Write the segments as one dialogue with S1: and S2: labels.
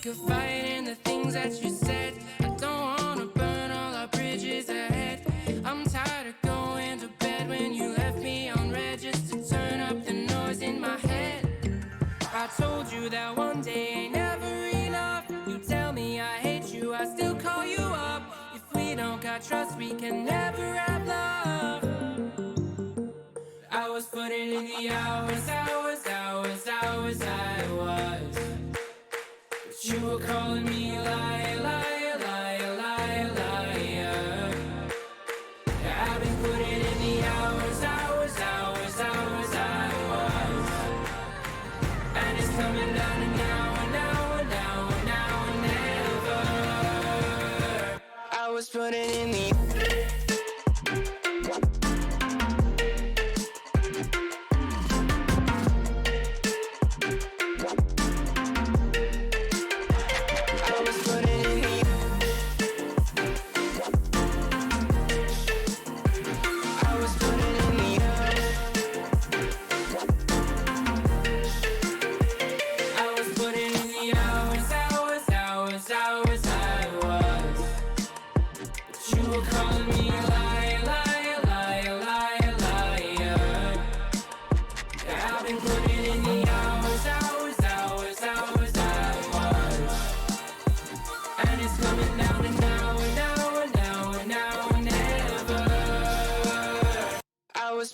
S1: sick of fighting the things that you said. I don't wanna burn all our bridges ahead. I'm tired of going to bed when you left me on red just to turn up the noise in my head. I told you that one day ain't never enough. You tell me I hate you, I still call you up. If we don't got trust, we can never have love. I was putting in the hours, I was. But you were calling me liar, liar, liar, liar, liar. I've been putting in the hours, I was. And it's coming down to now and now and now and now and never. I was putting in the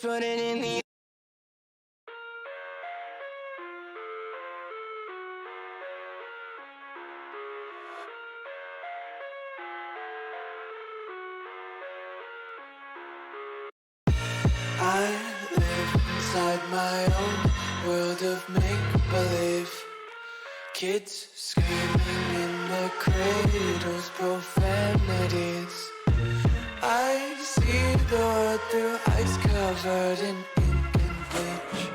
S1: putting in the
S2: I live inside my own world of make-believe. Kids screaming in their cradles, profanities. I see the world through ice covered in ink and bleach.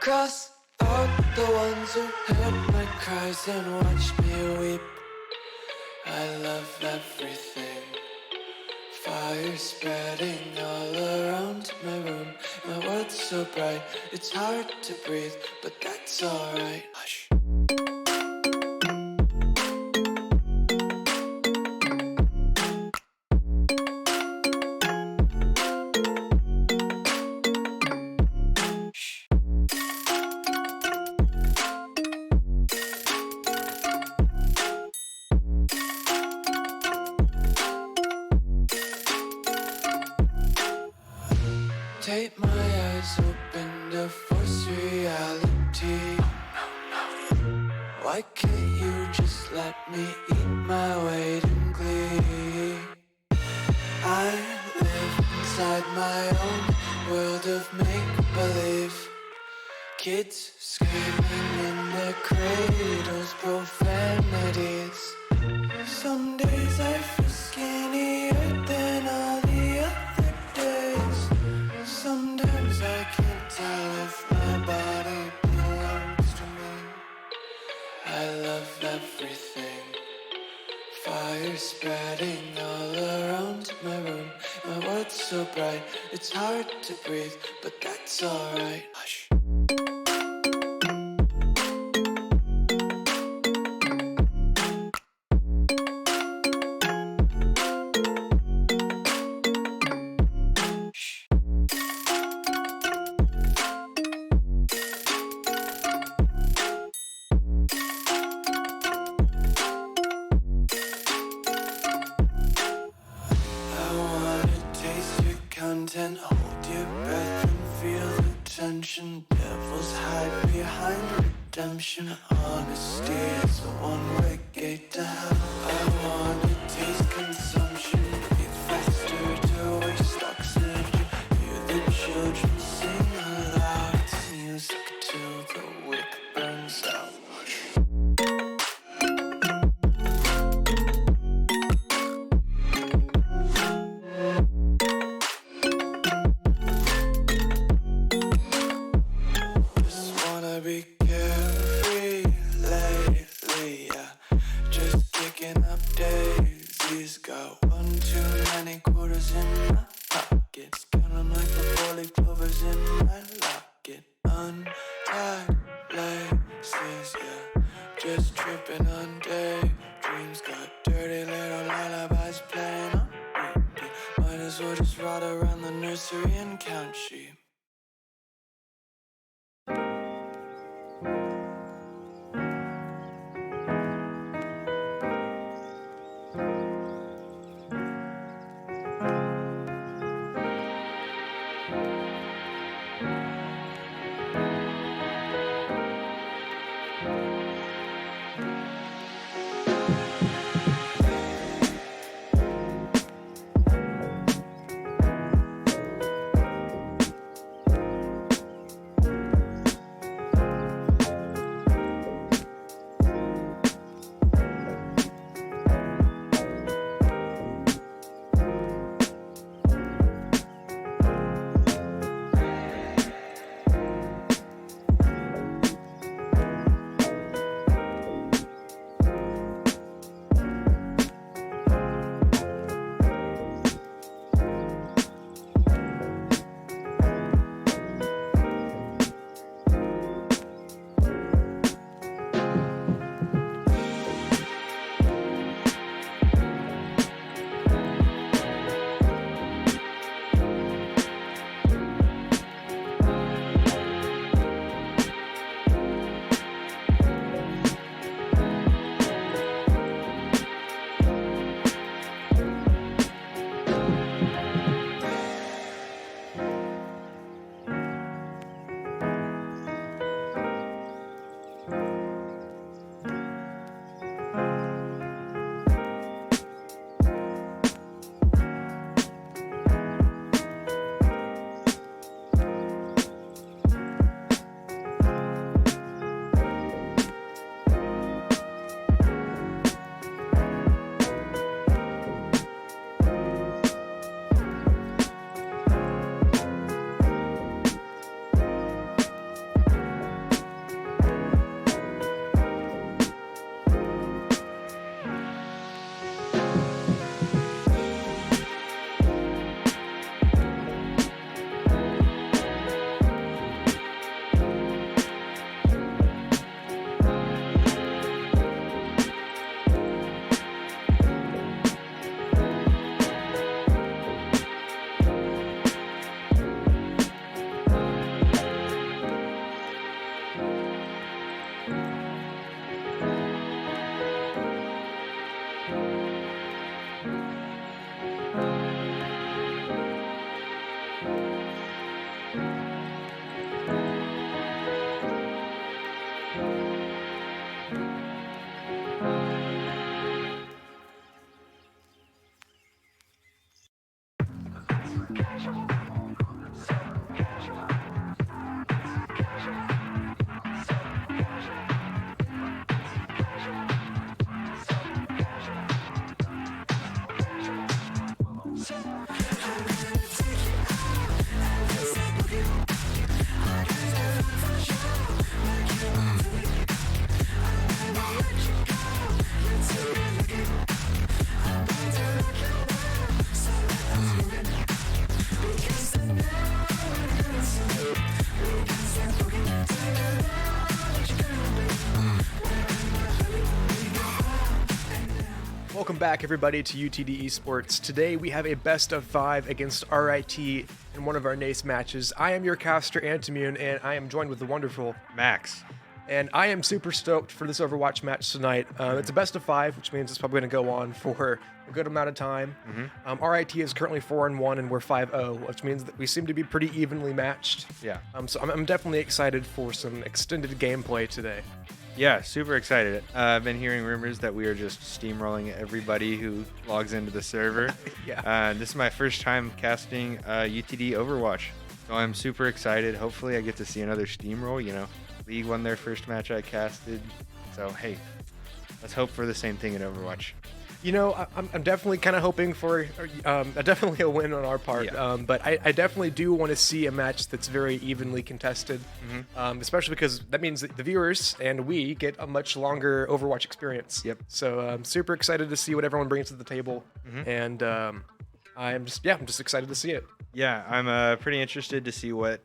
S2: Cross out the ones who heard my cries and watched me weep. I love everything. Fire spreading all around my room. My world's so bright, it's hard to breathe, but that's alright. Hush. Take my eyes open to force reality. Why can't you just let me eat my weight in glee? I live inside my own world of make-believe. Kids screaming in their cradles, profanities. Some days I feel skinnier than all the other days. Sometimes I can't tell if my body belongs to me. I love everything. Fire spreading all around my room. My world's so bright, it's hard to breathe, but that's alright. Hush. Content, hold your breath and feel the tension. Devils hide behind redemption. Honesty is a one-way gate to hell. I wanna taste consumption. Breathe faster to waste oxygen. Hear the children sing aloud. It's music till the wick burns out. Be carefree lately, yeah. Just picking up daisies. Got one too many quarters in my pockets. Counting like the 4-leaf clovers in my locket. Untied laces, yeah. Just tripping on daisies. Cause we'll just ride around the nursery and count sheep.
S3: Welcome back, everybody, to UTD Esports. Today we have a best of 5 against RIT in one of our NACE matches. I am your caster, Antimune, and I am joined with the wonderful
S4: Mahcks.
S3: And I am super stoked for this Overwatch match tonight. It's a best of 5, which means it's probably going to go on for a good amount of time. RIT is currently 4-1, and we're 5-0, which means that we seem to be pretty evenly matched.
S4: Yeah.
S3: So I'm definitely excited for some extended gameplay today.
S4: Yeah, super excited. I've been hearing rumors that we are just steamrolling everybody who logs into the server.
S3: Yeah.
S4: This is my first time casting UTD Overwatch, so I'm super excited. Hopefully I get to see another steamroll. You know, League won their first match I casted, so hey, let's hope for the same thing in Overwatch.
S3: You know, I'm definitely kind of hoping for definitely a win on our part,
S4: Yeah.
S3: but I definitely do want to see a match that's very evenly contested, especially because that means that the viewers and we get a much longer Overwatch experience.
S4: Yep.
S3: So I'm super excited to see what everyone brings to the table, and I'm just excited to see it.
S4: Yeah, I'm pretty interested to see what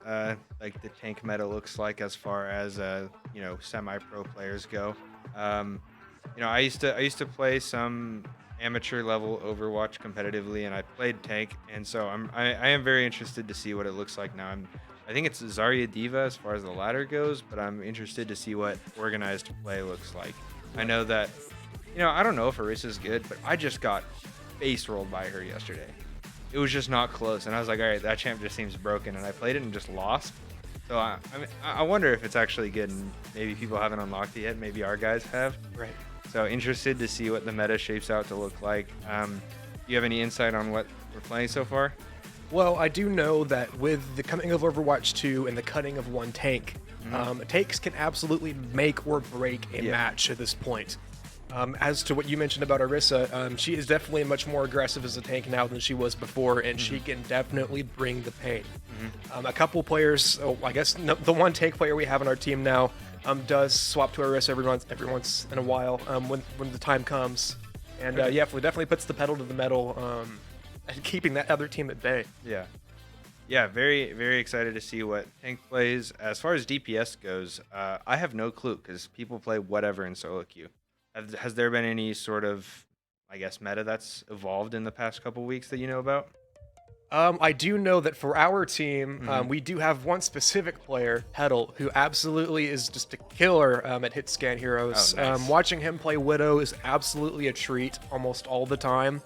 S4: like the tank meta looks like as far as semi-pro players go. You know, I used to play some amateur level Overwatch competitively, and I played tank, and so I am very interested to see what it looks like now. I think it's Zarya Diva as far as the ladder goes, but I'm interested to see what organized play looks like. I know that, I don't know if Orisa's good, but I just got face rolled by her yesterday. It was just not close, and I was like, all right, that champ just seems broken, and I played it and just lost. So I wonder if it's actually good, and maybe people haven't unlocked it yet. Maybe our guys have.
S3: Right.
S4: So interested to see what the meta shapes out to look like. Do you have any insight on what we're playing so far?
S3: Well, I do know that with the coming of Overwatch 2 and the cutting of one tank, tanks can absolutely make or break a match at this point. As to what you mentioned about Orisa, she is definitely much more aggressive as a tank now than she was before, and she can definitely bring the pain. A couple players, I guess the one tank player we have on our team now does swap to Orisa every once in a while when the time comes. And it definitely puts the pedal to the metal and keeping that other team at bay.
S4: Yeah, very, very excited to see what tank plays. As far as DPS goes, I have no clue because people play whatever in solo queue. Has there been any sort of, I guess, meta that's evolved in the past couple weeks that you know about?
S3: I do know that for our team, we do have one specific player, Petal, who absolutely is just a killer at hit scan heroes.
S4: Oh, nice.
S3: Watching him play Widow is absolutely a treat almost all the time,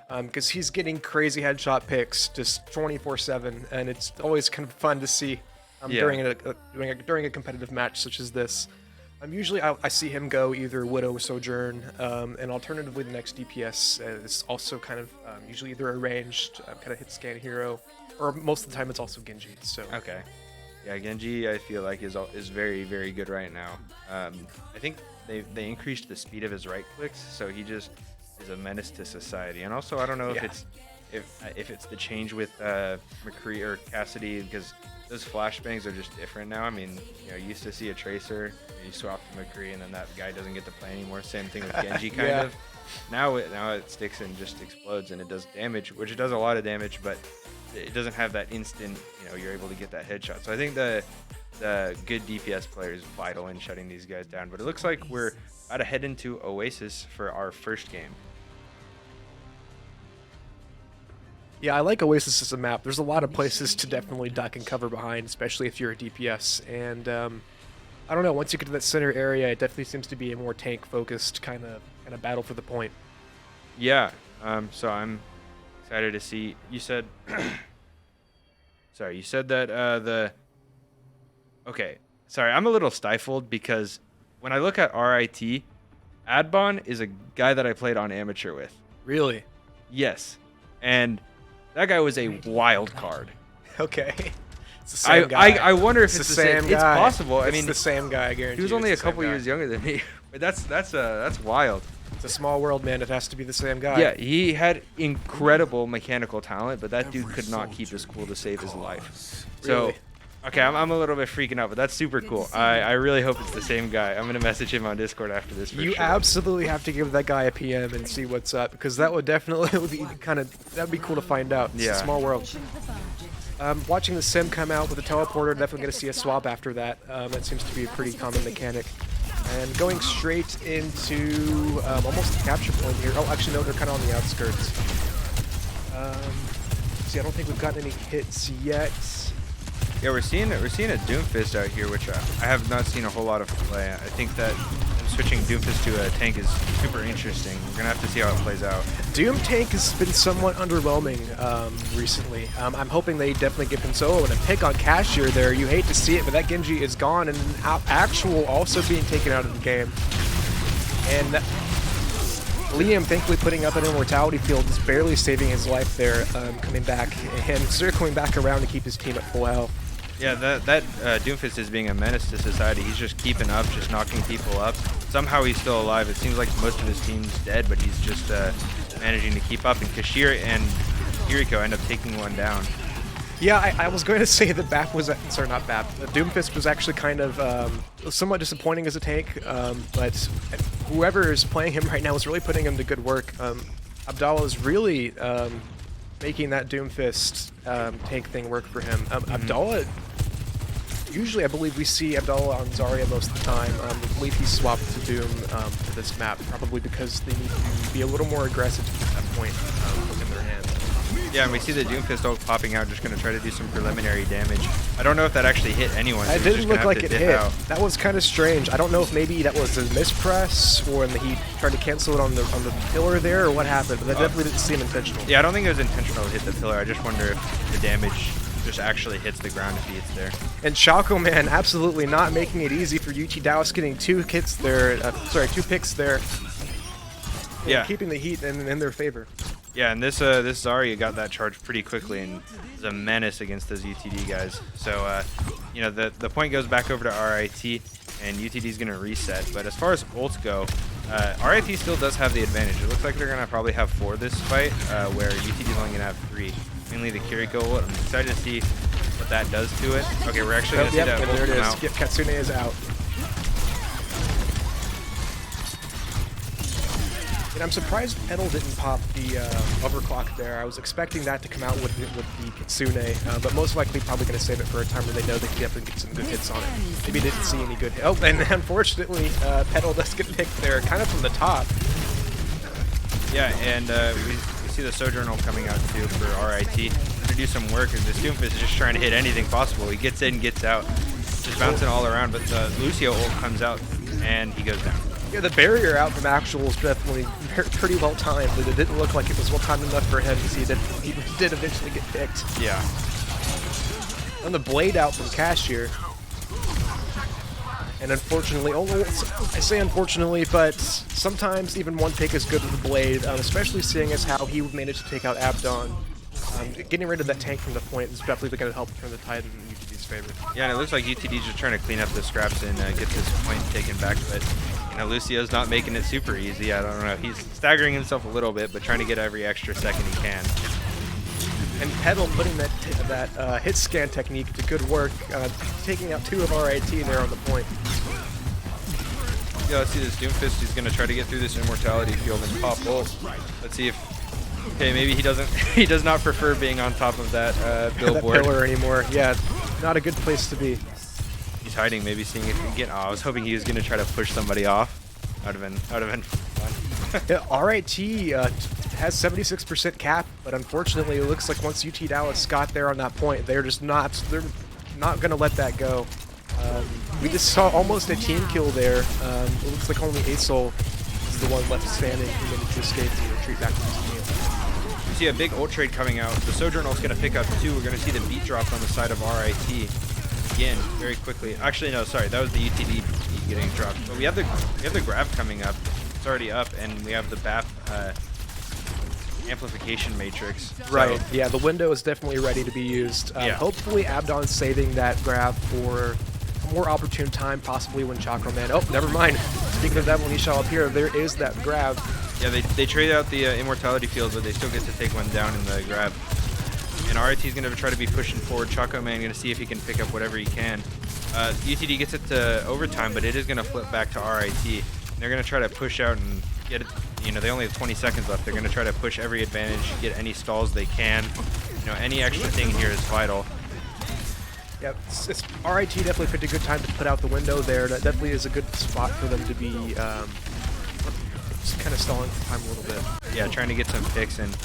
S3: because he's getting crazy headshot picks just 24/7, and it's always kind of fun to see during a competitive match such as this. Usually I see him go either Widow or Sojourn, and alternatively the next DPS is also kind of usually either a ranged kind of hit scan hero, or most of the time it's also Genji. So
S4: okay, yeah, Genji I feel like is very, very good right now. I think they increased the speed of his right clicks, so he just is a menace to society. And also I don't know if it's the change with McCree or Cassidy, because those flashbangs are just different now. I mean, you used to see a Tracer, you swap to McCree, and then that guy doesn't get to play anymore. Same thing with Genji, kind of. Now it sticks and just explodes, and it does damage, which it does a lot of damage, but it doesn't have that instant, you're able to get that headshot. So I think the good DPS player is vital in shutting these guys down. But it looks like we're about to head into Oasis for our first game.
S3: yeah, I like Oasis as a map. There's a lot of places to definitely duck and cover behind, especially if you're a DPS. And I don't know, once you get to that center area, it definitely seems to be a more tank-focused kind of battle for the point.
S4: Yeah, so I'm excited to see. You said, sorry, you said that okay, sorry, I'm a little stifled because when I look at RIT, Adbon is a guy that I played on amateur with.
S3: Really?
S4: Yes, and that guy was a wild card.
S3: Okay. It's the same guy.
S4: I wonder if it's the same guy. It's possible. I mean,
S3: the same guy, I guarantee.
S4: He was only a couple years younger than me. But that's wild.
S3: It's a small world, man. It has to be the same guy.
S4: Yeah, he had incredible mechanical talent, but that dude could not keep his cool to save his life.
S3: Really?
S4: So, okay, I'm a little bit freaking out, but that's super cool. I really hope it's the same guy. I'm gonna message him on Discord after this. For
S3: you
S4: sure.
S3: absolutely have to give that guy a PM and see what's up, because that would definitely that'd be cool to find out. It's a small world. Watching the sim come out with the teleporter, definitely going to see a swap after that. That seems to be a pretty common mechanic. And going straight into almost the capture point here. Oh, actually, no, they're kind of on the outskirts. See, I don't think we've gotten any hits yet.
S4: Yeah, we're seeing a Doomfist out here, which I have not seen a whole lot of play. I think that switching Doomfist to a tank is super interesting. We're gonna have to see how it plays out.
S3: Doom tank has been somewhat underwhelming recently. I'm hoping they definitely give him solo and a pick on Cashier there. You hate to see it, but that Genji is gone, and actual also being taken out of the game. And Liam thankfully putting up an immortality field, is barely saving his life there, coming back and circling back around to keep his team at full health.
S4: Yeah, that Doomfist is being a menace to society. He's just keeping up, just knocking people up. Somehow he's still alive. It seems like most of his team's dead, but he's just managing to keep up. And Cashier and Kiriko end up taking one down.
S3: Yeah, I was going to say that BAP was, sorry, not BAP, Doomfist was actually kind of somewhat disappointing as a tank, but whoever is playing him right now is really putting him to good work. Abdallah is really making that Doomfist tank thing work for him. Abdallah Usually, I believe we see Abdullah on Zarya most of the time. I believe he swapped to Doom for this map, probably because they need to be a little more aggressive to get that point in their hands.
S4: Yeah, and we see the Doomfist ult popping out, just going to try to do some preliminary damage. I don't know if that actually hit anyone. So
S3: It didn't look like it hit. That was kind of strange. I don't know if maybe that was a mispress or he tried to cancel it on the pillar there or what happened, but that definitely didn't seem intentional.
S4: Yeah, I don't think it was intentional to hit the pillar. I just wonder if the damage just actually hits the ground if he hits there.
S3: And Choco Man absolutely not making it easy for UT Dallas, getting two picks there.
S4: Yeah,
S3: keeping the heat in their favor.
S4: Yeah, and this Zarya got that charge pretty quickly and is a menace against those UTD guys. So, you know, the point goes back over to RIT, and UTD is going to reset. But as far as ults go, RIT still does have the advantage. It looks like they're going to probably have 4 this fight, where UTD is only going to have 3. Mainly the Kiriko ult. I'm excited to see what that does to it. Okay, we're actually going to see that ult come out.
S3: Yep, Katsune is out. And I'm surprised Petal didn't pop the overclock there. I was expecting that to come out with the Kitsune, but most likely probably going to save it for a time where they know they can definitely get some good hits on it. Maybe didn't see any good hits. Oh, and unfortunately, Petal does get picked there, kind of from the top.
S4: Yeah, and we see the Sojourn ult coming out too for RIT. To do some work, and this Doomfist is just trying to hit anything possible. He gets in, gets out, just bouncing all around, but the Lucio ult comes out, and he goes down.
S3: Yeah, the barrier out from Actual was definitely pretty well timed, but it didn't look like it was well timed enough for him because he did eventually get picked.
S4: Yeah.
S3: And the blade out from Cashier. And unfortunately, I say unfortunately, but sometimes even one pick is good with the blade, especially seeing as how he managed to take out Abdon. Getting rid of that tank from the point is definitely going to help turn the tide in UTD's favor.
S4: Yeah, and it looks like UTD's just trying to clean up the scraps and get this point taken back, but you know, Lucio's not making it super easy. I don't know. He's staggering himself a little bit, but trying to get every extra second he can.
S3: And Petal putting that hit scan technique to good work, taking out 2 of RIT there on the point.
S4: Yeah, let's see this Doomfist. He's going to try to get through this immortality field and pop ult. Let's see if... Okay, maybe he doesn't. He does not prefer being on top of that billboard.
S3: That pillar anymore. Yeah, not a good place to be.
S4: He's hiding, maybe seeing if he can get... Oh, I was hoping he was going to try to push somebody off. That would have been fun.
S3: Yeah, RIT has 76% cap, but unfortunately, it looks like once UT Dallas got there on that point, they're not going to let that go. We just saw almost a team kill there. It looks like only Asol is the one left standing who managed to escape and retreat back to his team.
S4: We see a big ult trade coming out. The Sojourn ult's going to pick up 2. We're going to see the beat dropped on the side of RIT again very quickly. Actually, no, sorry, that was the UTD beat getting dropped. But we have the grab coming up. It's already up, and we have the BAP amplification matrix.
S3: Right. Yeah, the window is definitely ready to be used.
S4: Yeah.
S3: Hopefully, Abdon's saving that grab for a more opportune time, possibly when Chakra Man. Oh, never mind. Speaking of that, when he shall appear, there is that grab.
S4: Yeah, they trade out the immortality field, but they still get to take one down in the grab. And RIT is going to try to be pushing forward. Choco Man going to see if he can pick up whatever he can. UTD gets it to overtime, but it is going to flip back to RIT. And they're going to try to push out and get it. You know, they only have 20 seconds left. They're going to try to push every advantage, get any stalls they can. You know, any extra thing here is vital.
S3: Yeah, RIT definitely picked a good time to put out the window there. That definitely is a good spot for them to be just kind of stalling for time a little bit.
S4: Yeah, trying to get some picks, and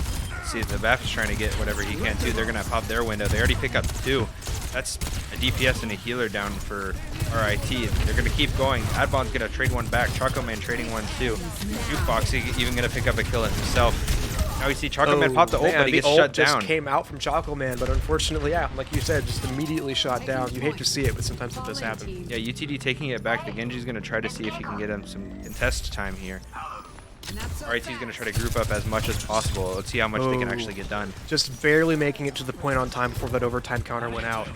S4: see the BAF is trying to get whatever he can too. They're going to pop their window. They already pick up 2. That's a DPS and a healer down for RIT. They're going to keep going. Adbon's going to trade one back. Choco Man trading one too. Jukebox even going to pick up a kill himself. Now we see Choco Man pop the ult, but he gets shut down.
S3: The ult just came out from Choco Man, but unfortunately, yeah, like you said, just immediately shot down. You hate to see it, but sometimes it does happen.
S4: Yeah, UTD taking it back. The Genji's going to try to see if he can get him some contest time here. RIT's going to try to group up as much as possible. Let's see how much they can actually get done.
S3: Just barely making it to the point on time before that overtime counter went out.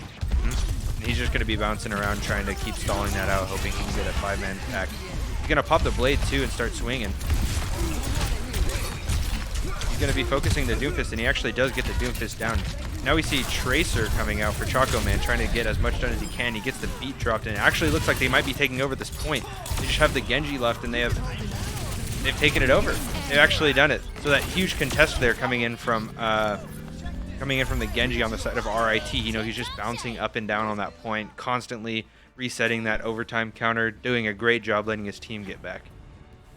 S4: And he's just going to be bouncing around trying to keep stalling that out, hoping he can get a 5-man attack. He's going to pop the blade too and start swinging. He's going to be focusing the Doomfist, and he actually does get the Doomfist down. Now we see Tracer coming out for Choco Man, trying to get as much done as he can. He gets the beat dropped, and it actually looks like they might be taking over this point. They just have the Genji left, and they've taken it over. They've actually done it. So that huge contest there coming in from coming in from the Genji on the side of RIT. You know, he's just bouncing up and down on that point, constantly resetting that overtime counter, doing a great job letting his team get back.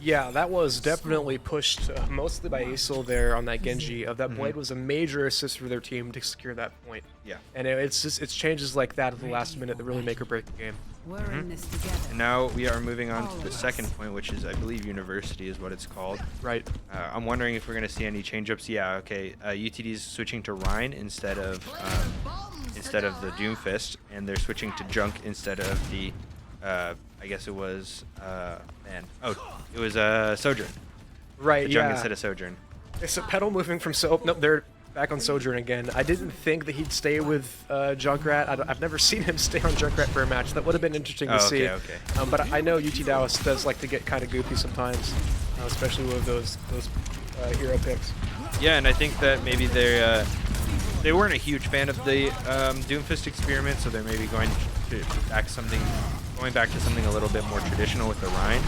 S3: Yeah, that was definitely pushed mostly by Aesol there on that Genji. That blade was a major assist for their team to secure that point.
S4: Yeah.
S3: And it's changes like that at the last minute that really make or break the game.
S5: We're in this together.
S4: And now we are moving on to the second point, which is, I believe, University is what it's called.
S3: Right.
S4: I'm wondering if we're going to see any change-ups. Yeah, okay. UTD's switching to Rhine instead of the Doomfist, and they're switching to Junk instead of the, I guess it was, it was Sojourn.
S3: Right,
S4: The Junk
S3: yeah.
S4: instead of Sojourn.
S3: It's a pedal moving from nope, they're back on Sojourn again. I didn't think that he'd stay with Junkrat. I've never seen him stay on Junkrat for a match. That would have been interesting to see.
S4: Okay.
S3: But I know UT Dallas does like to get kind of goofy sometimes, especially with those hero picks.
S4: Yeah, and I think that maybe they weren't a huge fan of the Doomfist experiment, so they're maybe going back to something a little bit more traditional with the Rhine.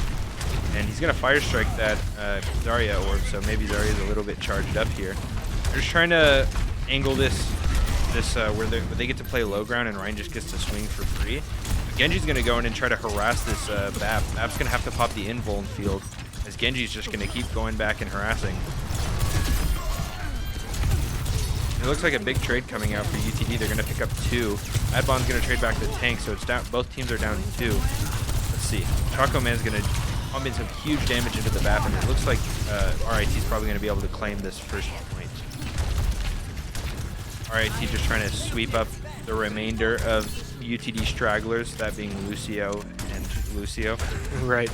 S4: And he's going to Fire Strike that Zarya orb, so maybe Zarya's a little bit charged up here. They're just trying to angle this where they get to play low ground and Rhine just gets to swing for free. But Genji's going to go in and try to harass this Bap. Bap's going to have to pop the invuln field, as Genji's just going to keep going back and harassing. It looks like a big trade coming out for UTD. They're going to pick up 2. Adbon's going to trade back the tank, so it's down. Both teams are down 2. Let's see. Choco Man's going to pump in some huge damage into the BAP, and it looks like RIT's probably going to be able to claim this first point. RIT just trying to sweep up the remainder of UTD stragglers, that being Lucio and Lucio.
S3: Right.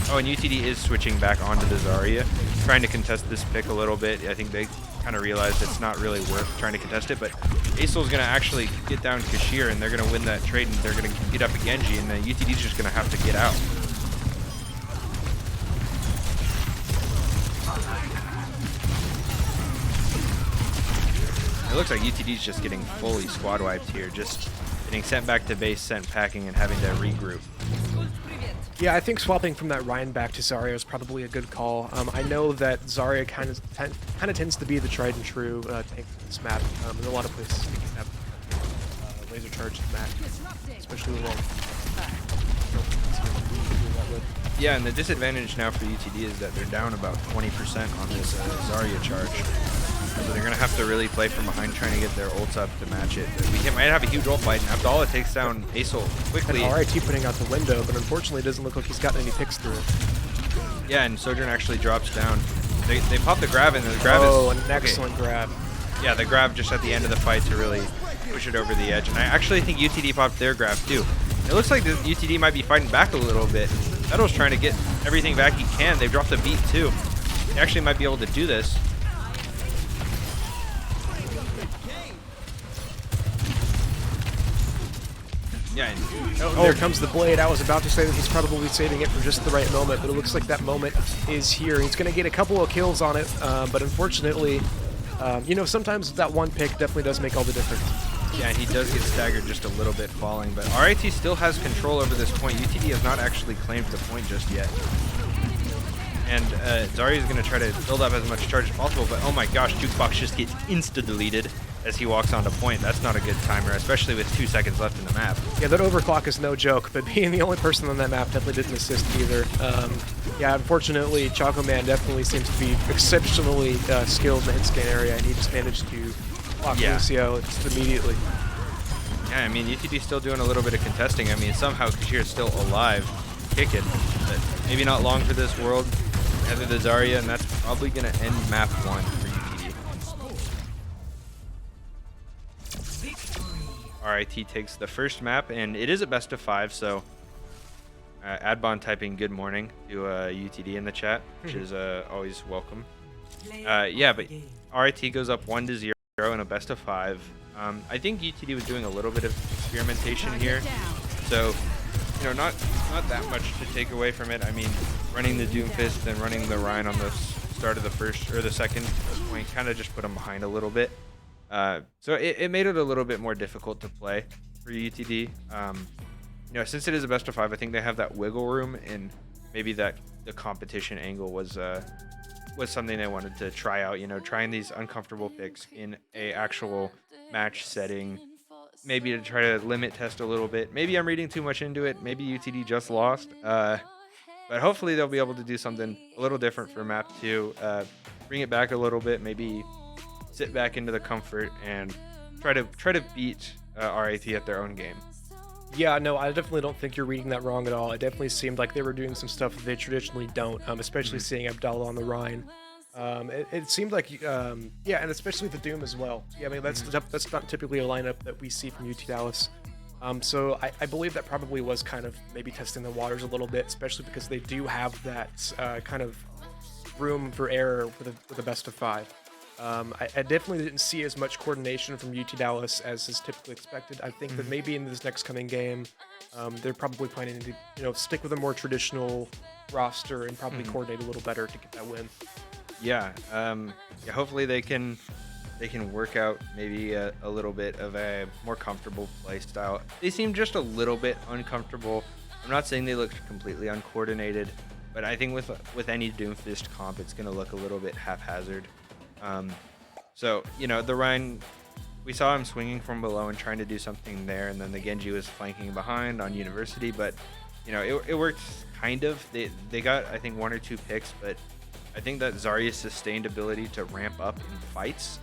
S4: Oh, and UTD is switching back onto the Zarya, trying to contest this pick a little bit. I think they kind of realized it's not really worth trying to contest it, but Aesol's going to actually get down Kashir, and they're going to win that trade, and they're going to get up a Genji, and then UTD's just going to have to get out. It looks like UTD's just getting fully squad wiped here, just getting sent back to base, sent packing, and having to regroup.
S3: Yeah, I think swapping from that Rhine back to Zarya is probably a good call. I know that Zarya kind of tends to be the tried and true tank for this map. There's a lot of places you can have laser charge the map, especially
S4: Yeah, and the disadvantage now for UTD is that they're down about 20% on this Zarya charge. So they're going to have to really play from behind, trying to get their ults up to match it. But we might have a huge ult fight, and Abdallah takes down Aesol quickly.
S3: And RIT putting out the window, but unfortunately it doesn't look like he's gotten any picks through it.
S4: Yeah, and Sojourn actually drops down. They pop the grab, and the grab
S3: is... an excellent grab.
S4: Yeah, the grab just at the end of the fight to really push it over the edge. And I actually think UTD popped their grab, too. It looks like the UTD might be fighting back a little bit. Metal's trying to get everything back he can. They've dropped a beat, too. They actually might be able to do this. Yeah.
S3: There comes the blade. I was about to say that he's probably saving it for just the right moment, but it looks like that moment is here. He's going to get a couple of kills on it, but unfortunately, you know, sometimes that one pick definitely does make all the difference.
S4: Yeah, and he does get staggered just a little bit falling, but RIT still has control over this point. UTD has not actually claimed the point just yet. And Zarya is going to try to build up as much charge as possible, but oh my gosh, Jukebox just gets insta-deleted as he walks onto point. That's not a good timer, especially with 2 seconds left in the map.
S3: Yeah, that overclock is no joke, but being the only person on that map definitely didn't assist either. Yeah, unfortunately, Choco Man definitely seems to be exceptionally skilled in the hit scan area, and he just managed to block Lucio just immediately.
S4: Yeah, I mean, UTD's still doing a little bit of contesting. I mean, somehow Kashir's still alive, kicking, but maybe not long for this world. Heather the Zarya, and that's probably going to end map 1 for UTD. RIT takes the first map, and it is a best of 5, so Adbon typing good morning to UTD in the chat, which is always welcome. Yeah, but RIT goes up 1-0 in a best of 5. I think UTD was doing a little bit of experimentation here, so you know, not that much to take away from it. I mean, running the Doomfist and running the Rhine on the start of the first or the second point kind of just put them behind a little bit. So it made it a little bit more difficult to play for UTD. You know, since it is a best of 5, I think they have that wiggle room, and maybe that the competition angle was was something they wanted to try out. You know, trying these uncomfortable picks in a actual match setting, maybe to try to limit test a little bit. Maybe I'm reading too much into it. Maybe UTD just lost. But hopefully they'll be able to do something a little different for map 2. Bring it back a little bit. Maybe sit back into the comfort and try to beat RIT at their own game.
S3: Yeah, no, I definitely don't think you're reading that wrong at all. It definitely seemed like they were doing some stuff that they traditionally don't, especially seeing Abdallah on the Rhine. It seemed like, yeah, and especially the Doom as well. Yeah, I mean, that's not typically a lineup that we see from UT Dallas. So I believe that probably was kind of maybe testing the waters a little bit, especially because they do have that kind of room for error with a best of 5. I definitely didn't see as much coordination from UT Dallas as is typically expected. I think that maybe in this next coming game, they're probably planning to stick with a more traditional roster and probably coordinate a little better to get that win.
S4: Yeah, hopefully they can work out maybe a little bit of a more comfortable play style. They seem just a little bit uncomfortable. I'm not saying they looked completely uncoordinated, but I think with any Doomfist comp, it's going to look a little bit haphazard. So, the Rhine, we saw him swinging from below and trying to do something there, and then the Genji was flanking behind on University, but, it worked kind of. They got, I think, 1 or 2 picks, but I think that Zarya's sustained ability to ramp up in fights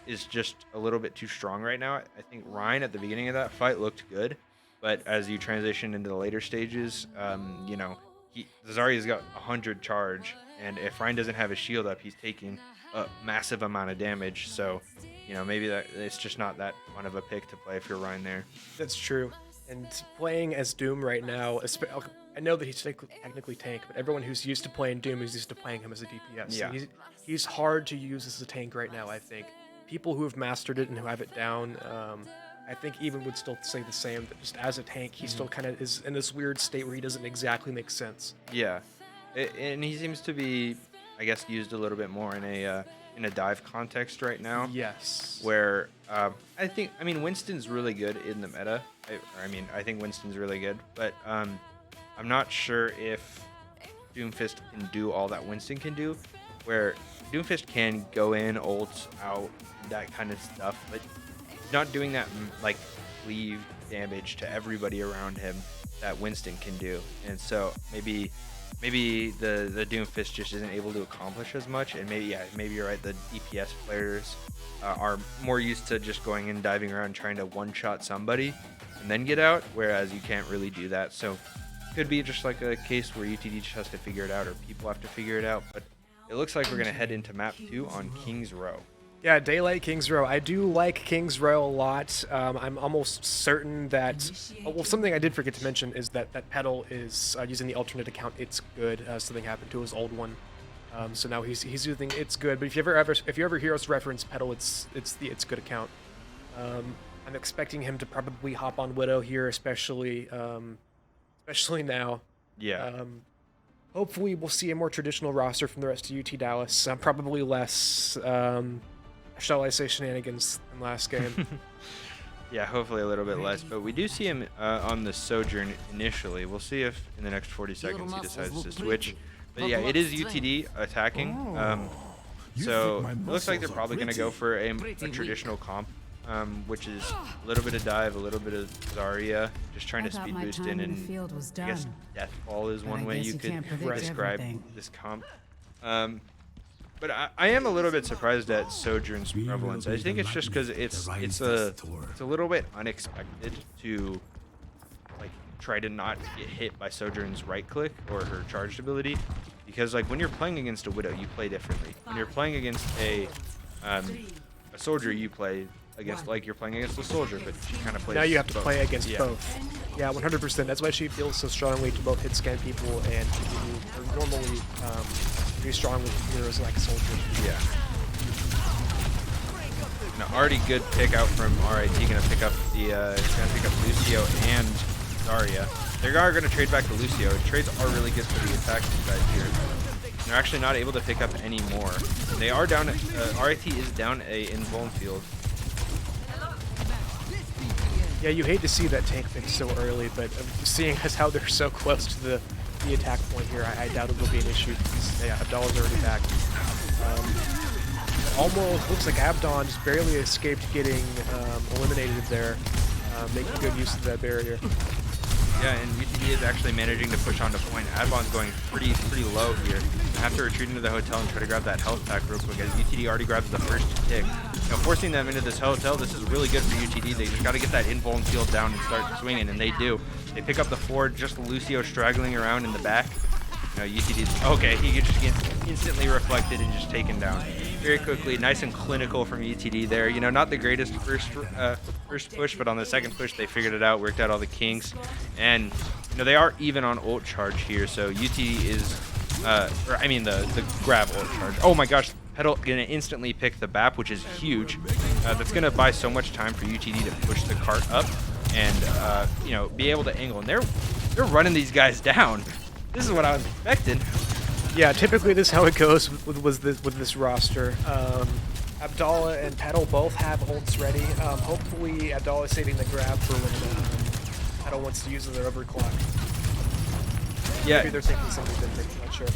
S4: is just a little bit too strong right now. I think Rhine at the beginning of that fight looked good, but as you transition into the later stages, Zarya's got 100 charge, and if Rhine doesn't have his shield up, he's taking a massive amount of damage. So, maybe that it's just not that fun of a pick to play if you're Rhine there.
S3: That's true. And playing as Doom right now, I know that he's technically tank, but everyone who's used to playing Doom is used to playing him as a DPS.
S4: Yeah.
S3: He's hard to use as a tank right now, I think. People who have mastered it and who have it down, I think even would still say the same, that just as a tank, he still kind of is in this weird state where he doesn't exactly make sense.
S4: Yeah. And he seems to be, I guess, used a little bit more in a dive context right now.
S3: Yes.
S4: Where Winston's really good in the meta. I think Winston's really good, but I'm not sure if Doomfist can do all that Winston can do. Where Doomfist can go in, ult out, that kind of stuff, but he's not doing that like cleave damage to everybody around him that Winston can do. And so maybe the Doomfist just isn't able to accomplish as much, and maybe you're right, the DPS players are more used to just going and diving around trying to one-shot somebody and then get out, whereas you can't really do that. So could be just like a case where UTD just has to figure it out, or people have to figure it out. But it looks like we're going to head into map 2 on King's Row.
S3: Yeah, Daylight King's Row. I do like King's Row a lot. I'm almost certain that... something I did forget to mention is that Petal is using the alternate account It's Good. Something happened to his old one. So now he's using It's Good. But if you ever hear us reference Petal, it's the It's Good account. I'm expecting him to probably hop on Widow here, especially now.
S4: Yeah.
S3: Hopefully we'll see a more traditional roster from the rest of UT Dallas. Probably less, shall I say, shenanigans than last game.
S4: Yeah, hopefully a little bit less. But we do see him on the Sojourn initially. We'll see if in the next 40 seconds he decides to switch. But yeah, it is UTD attacking. So it looks like they're probably going to go for a traditional comp, which is a little bit of dive, a little bit of Zarya, just trying to speed boost in, and I guess Deathfall is one way you could describe this comp. But I am a little bit surprised at Sojourn's prevalence. I think it's just because it's a little bit unexpected to like try to not get hit by Sojourn's right click or her charged ability, because like when you're playing against a Widow, you play differently. When you're playing against a soldier, you play against like you're playing against a soldier, but she kind of plays.
S3: Now you have to
S4: both.
S3: play against both. Yeah, 100%. That's why she feels so strongly to both hit scan people and are normally pretty strong with heroes like soldiers.
S4: Yeah. Now, already good pick out from RIT. Gonna pick up Lucio and Zarya. They are gonna trade back to Lucio. Trades are really good for the attacking side here. They're actually not able to pick up any more. They are down. RIT is down a invuln field.
S3: Yeah, you hate to see that tank pick so early, but seeing as how they're so close to the attack point here, I doubt it will be an issue. Yeah, Abdallah's already back. Almost looks like Abdon just barely escaped getting eliminated there, making good use of that barrier.
S4: Yeah, and UTD is actually managing to push onto point. Adbon's going pretty low here. I have to retreat into the hotel and try to grab that health pack real quick, as UTD already grabs the first tick. Forcing them into this hotel, this is really good for UTD. They just got to get that invuln field down and start swinging, and they do. They pick up the 4, just Lucio straggling around in the back. UTD's okay. He just gets instantly reflected and just taken down very quickly. Nice and clinical from UTD there. Not the greatest first push, but on the second push they figured it out, worked out all the kinks, and they are even on ult charge here. So UTD is, the grab ult charge. Oh my gosh, Petal gonna instantly pick the BAP, which is huge. That's gonna buy so much time for UTD to push the cart up and be able to angle. And they're running these guys down. This is what I was expecting.
S3: Yeah, typically this is how it goes with this roster. Abdallah and Petal both have ults ready. Hopefully Abdallah is saving the grab for when Petal wants to use their overclock.
S4: Yeah.
S3: Maybe they're thinking something different, not sure.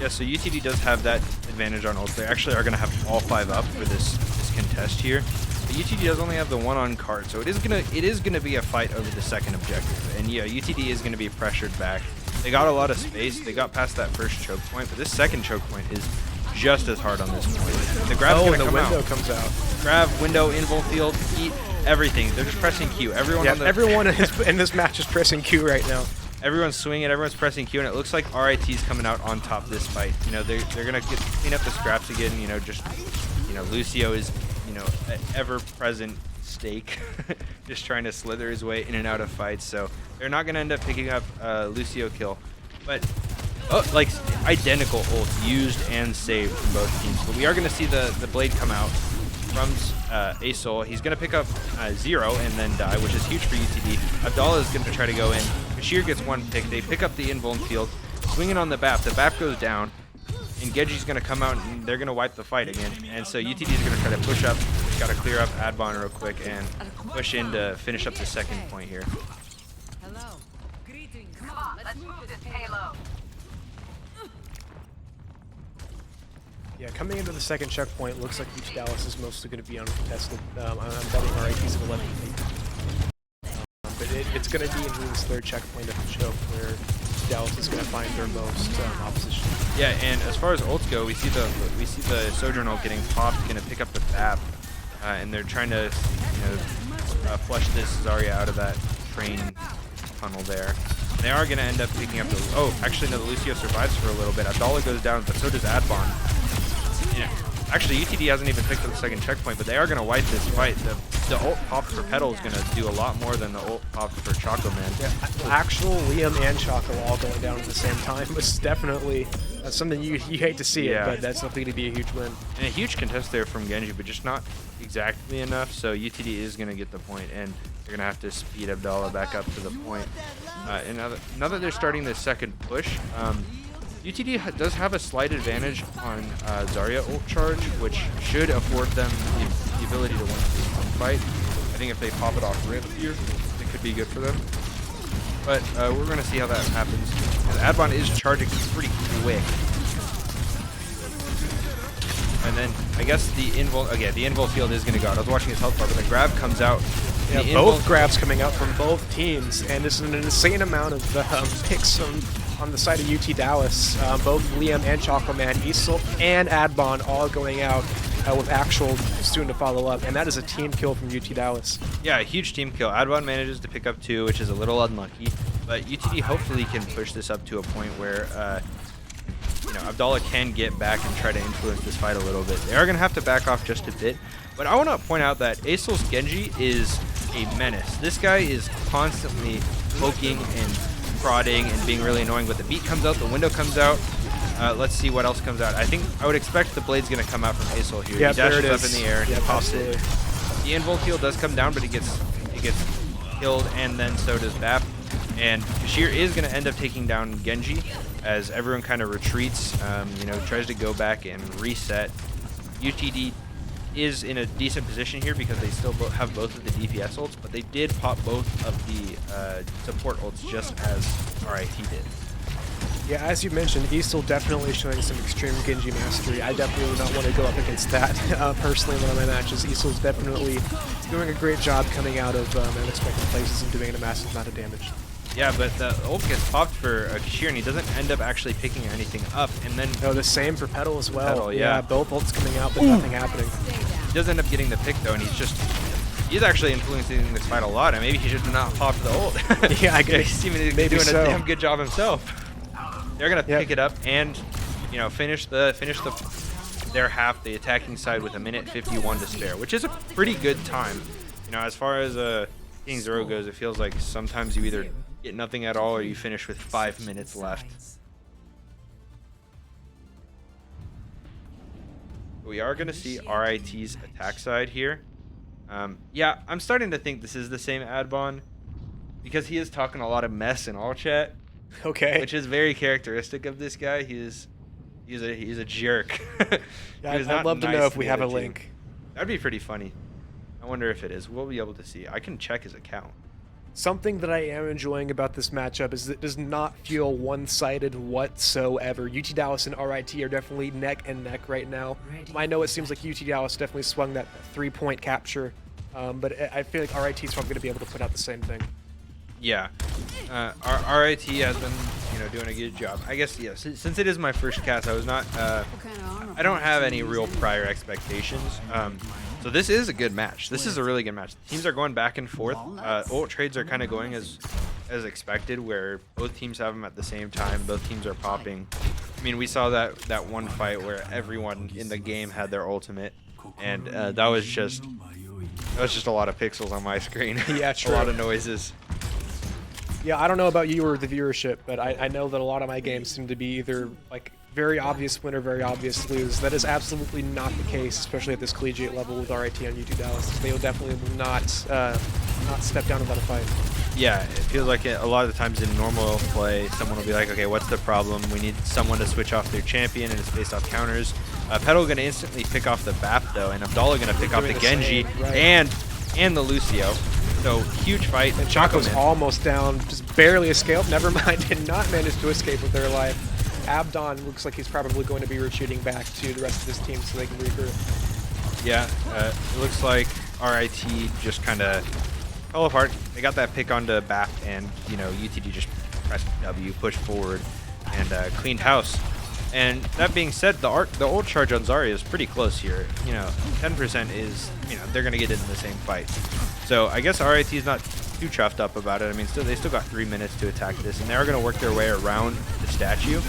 S4: Yeah, so UTD does have that advantage on ults. They actually are going to have all 5 up for this contest here. But UTD does only have the 1 on cart, so it is gonna be a fight over the second objective. And yeah, UTD is going to be pressured back. They got a lot of space. They got past that first choke point, but this second choke point is just as hard on this point. The grab's gonna come out.
S3: The window comes out.
S4: Grab, window, invul field, eat, everything. They're just pressing Q. Everyone
S3: in this match is pressing Q right now.
S4: Everyone's swinging, everyone's pressing Q, and it looks like RIT's coming out on top this fight. They're gonna clean up the scraps again. Lucio is, an ever-present stake, just trying to slither his way in and out of fights. So they're not gonna end up picking up Lucio kill, but identical ults used and saved from both teams. But we are gonna see the blade come out from Asol. He's gonna pick up 0 and then die, which is huge for UTD. Abdallah is gonna try to go in. Bashir gets 1 pick. They pick up the invuln field, swinging on the BAP. The BAP goes down, and Genji's gonna come out and they're gonna wipe the fight again. And so UTD is gonna try to push up. Gotta clear up Adbon real quick and push in to finish up the second point here.
S5: Hello. Greetings. Come on, let's move this payload.
S3: Yeah, coming into the second checkpoint, looks like each Dallas is mostly going to be uncontested. I'm betting RIT's of 11 feet. But it's going to be in this third checkpoint of the choke where Dallas is going to find their most opposition.
S4: Yeah, and as far as ults go, we see the Sojourn ult getting popped, going to pick up the BAP, and they're trying to flush this Zarya out of that train tunnel there. And they are going to end up picking up the. Oh, actually no, the Lucio survives for a little bit. Abdallah goes down, but so does Adbon. Actually, UTD hasn't even picked up the second checkpoint, but they are going to wipe this fight. The ult pop for Petal is going to do a lot more than the ult pop for Choco Man.
S3: Yeah, actual Liam and Choco all going down at the same time was definitely something you hate to see it, but that's definitely going to be a huge win.
S4: And a huge contest there from Genji, but just not exactly enough, so UTD is going to get the point, and they're going to have to speed Abdallah back up to the point. And now that they're starting this second push, UTD does have a slight advantage on Zarya ult charge, which should afford them the ability to win this fight. I think if they pop it off RIT here, it could be good for them. But we're going to see how that happens. And Adbon is charging pretty quick. And then I guess the invul field is going to go out. I was watching his health bar, but the grab comes out.
S3: Yeah, both grabs coming out from both teams, and this is an insane amount of picks on the side of UT Dallas. Both Liam and Choco Man, Isol and Adbon all going out with actual soon to follow up, and that is a team kill from UT Dallas.
S4: Yeah, a huge team kill. Adbon manages to pick up 2, which is a little unlucky, but UTD hopefully can push this up to a point where Abdallah can get back and try to influence this fight a little bit. They are going to have to back off just a bit, but I want to point out that Asol's Genji is a menace. This guy is constantly poking and prodding and being really annoying, but the beat comes out, the window comes out. Let's see what else comes out. I would expect the blade's going to come out from Asol here.
S3: Yeah,
S4: he dashes
S3: there it
S4: up in the air, he pops it. The invul field does come down, but he gets killed, and then so does BAP. And Bashir is going to end up taking down Genji as everyone kind of retreats, tries to go back and reset. UTD is in a decent position here because they still have both of the DPS ults, but they did pop both of the support ults just as RIT did.
S3: Yeah, as you mentioned, Easel definitely showing some extreme Genji mastery. I definitely would not want to go up against that personally in one of my matches. Easel's definitely doing a great job coming out of unexpected places and doing a massive amount of damage.
S4: Yeah, but the ult gets popped for Kashir, and he doesn't end up actually picking anything up. And then
S3: No, the same for Petal as well.
S4: Petal, yeah.
S3: Both ults coming out, but nothing happening.
S4: he does end up getting the pick though, and he's actually influencing this fight a lot. And maybe he should have not popped the ult.
S3: Yeah, I guess.
S4: He's even
S3: maybe
S4: doing
S3: so.
S4: a damn good job himself. They're gonna pick it up and finish their half, the attacking side, with 1:51 to spare, which is a pretty good time. As far as King Zero goes, it feels like sometimes you either get nothing at all or you finish with 5 minutes left. We are gonna see RIT's attack side here. Yeah, I'm starting to think this is the same Adbon because he is talking a lot of mess in all chat.
S3: Okay.
S4: Which is very characteristic of this guy. He's a jerk.
S3: Yeah, I'd love to know if we have a link.
S4: That'd be pretty funny. I wonder if it is. We'll be able to see. I can check his account.
S3: Something that I am enjoying about this matchup is that it does not feel one-sided whatsoever. UT Dallas and RIT are definitely neck and neck right now. I know it seems like UT Dallas definitely swung that 3-point capture, but I feel like RIT is probably going to be able to put out the same thing.
S4: Yeah, our RIT has been, doing a good job. I guess, yes. Since it is my first cast, I was not. I don't have any real prior expectations. So this is a good match. This is a really good match. Teams are going back and forth. Ult trades are kind of going as expected, where both teams have them at the same time. Both teams are popping. I mean, we saw that one fight where everyone in the game had their ultimate, and that was just a lot of pixels on my screen.
S3: Yeah, true.
S4: A lot of noises.
S3: Yeah, I don't know about you or the viewership, but I know that a lot of my games seem to be either like very obvious win or very obvious lose. That is absolutely not the case, especially at this collegiate level with RIT on UT Dallas. They will definitely not step down without a fight.
S4: Yeah, it feels like a lot of the times in normal play, someone will be like, okay, what's the problem? We need someone to switch off their champion, and it's based off counters. Petal going to instantly pick off the BAP, though, and Abdallah going to pick off the Genji
S3: right.
S4: and the Lucio. So, huge fight.
S3: And Chaco's almost down, just barely escaped. Never mind, did not manage to escape with their life. Abdon looks like he's probably going to be retreating back to the rest of his team so they can regroup.
S4: Yeah, it looks like RIT just kind of fell apart. They got that pick onto BAP, and UTD just pressed W, pushed forward, and cleaned house. And that being said, the ult charge on Zarya is pretty close here. 10% is, they're gonna get into the same fight. So I guess RIT is not too chuffed up about it. I mean, they still got 3 minutes to attack this, and they are gonna work their way around the statue.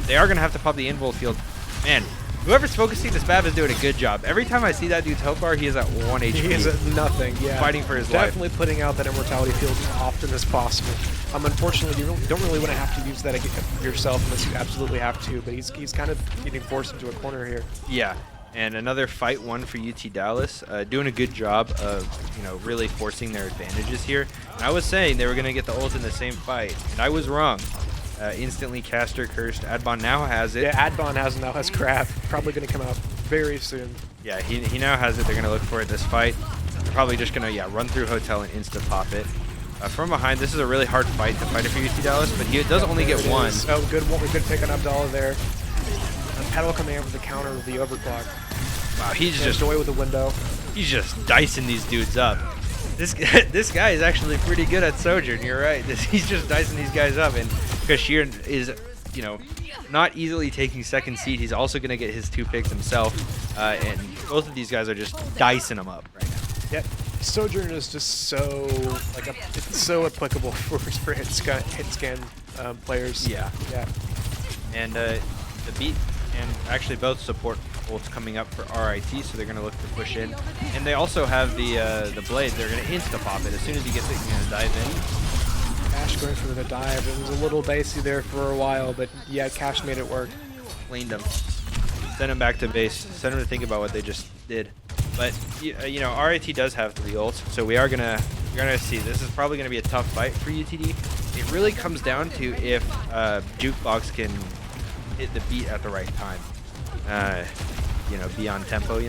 S4: They are gonna have to pop the invul field. Man, whoever's focusing this map is doing a good job. Every time I see that dude's health bar, he is at 1 HP.
S3: He is at nothing, yeah.
S4: Fighting for his life.
S3: Definitely putting out that immortality field as often as possible. Unfortunately, you don't really want to have to use that yourself unless you absolutely have to, but he's kind of getting forced into a corner here.
S4: Yeah, and another fight won for UT Dallas, doing a good job of, really forcing their advantages here. And I was saying they were going to get the ult in the same fight, and I was wrong. Instantly caster cursed. Adbon now has it.
S3: Yeah, Adbon now has Crab. Probably going to come out very soon.
S4: Yeah, he now has it. They're going to look for it this fight. They're probably just going to, run through Hotel and insta-pop it. From behind, this is a really hard fight to fight it for UT Dallas, but he does only get one.
S3: Oh, good pick on Abdallah there. Petal coming in with the counter with the overclock.
S4: Wow, he's just
S3: Joy with the window.
S4: He's just dicing these dudes up. This guy is actually pretty good at Sojourn. You're right. He's just dicing these guys up, and Kashir is, not easily taking second seed. He's also going to get his 2 picks himself, and both of these guys are just dicing them up right now.
S3: Yep. Sojourn is just so it's so applicable for hit scan players.
S4: Yeah.
S3: Yeah.
S4: And the beat and actually both support ults coming up for RIT, so they're gonna look to push in. And they also have the blade. They're gonna insta pop it as soon as he gets it. He's gonna dive in.
S3: Cash going for the dive. It was a little dicey there for a while, but yeah, Cash made it work.
S4: Cleaned him. Send him back to base. Send him to think about what they just did. But RIT does have 3 ults, so you're gonna see. This is probably gonna be a tough fight for UTD. It really comes down to if Jukebox can hit the beat at the right time. Be on tempo.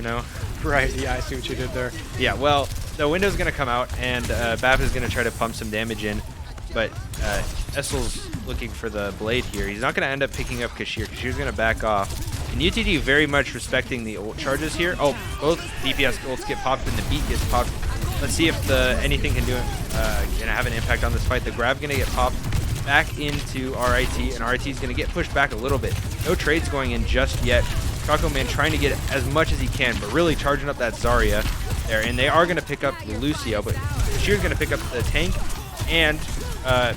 S3: Right. Yeah, I see what you did there.
S4: Yeah. Well, the window's gonna come out, and BAP is gonna try to pump some damage in. But Essel's looking for the blade here. He's not going to end up picking up Kashir. Kashir's going to back off. And UTD very much respecting the ult charges here. Oh, both DPS ults get popped and the beat gets popped. Let's see if anything can have an impact on this fight. The grab going to get popped back into RIT, and RIT is going to get pushed back a little bit. No trades going in just yet. Choco Man trying to get as much as he can, but really charging up that Zarya there. And they are going to pick up the Lucio, but Kashir's going to pick up the tank, and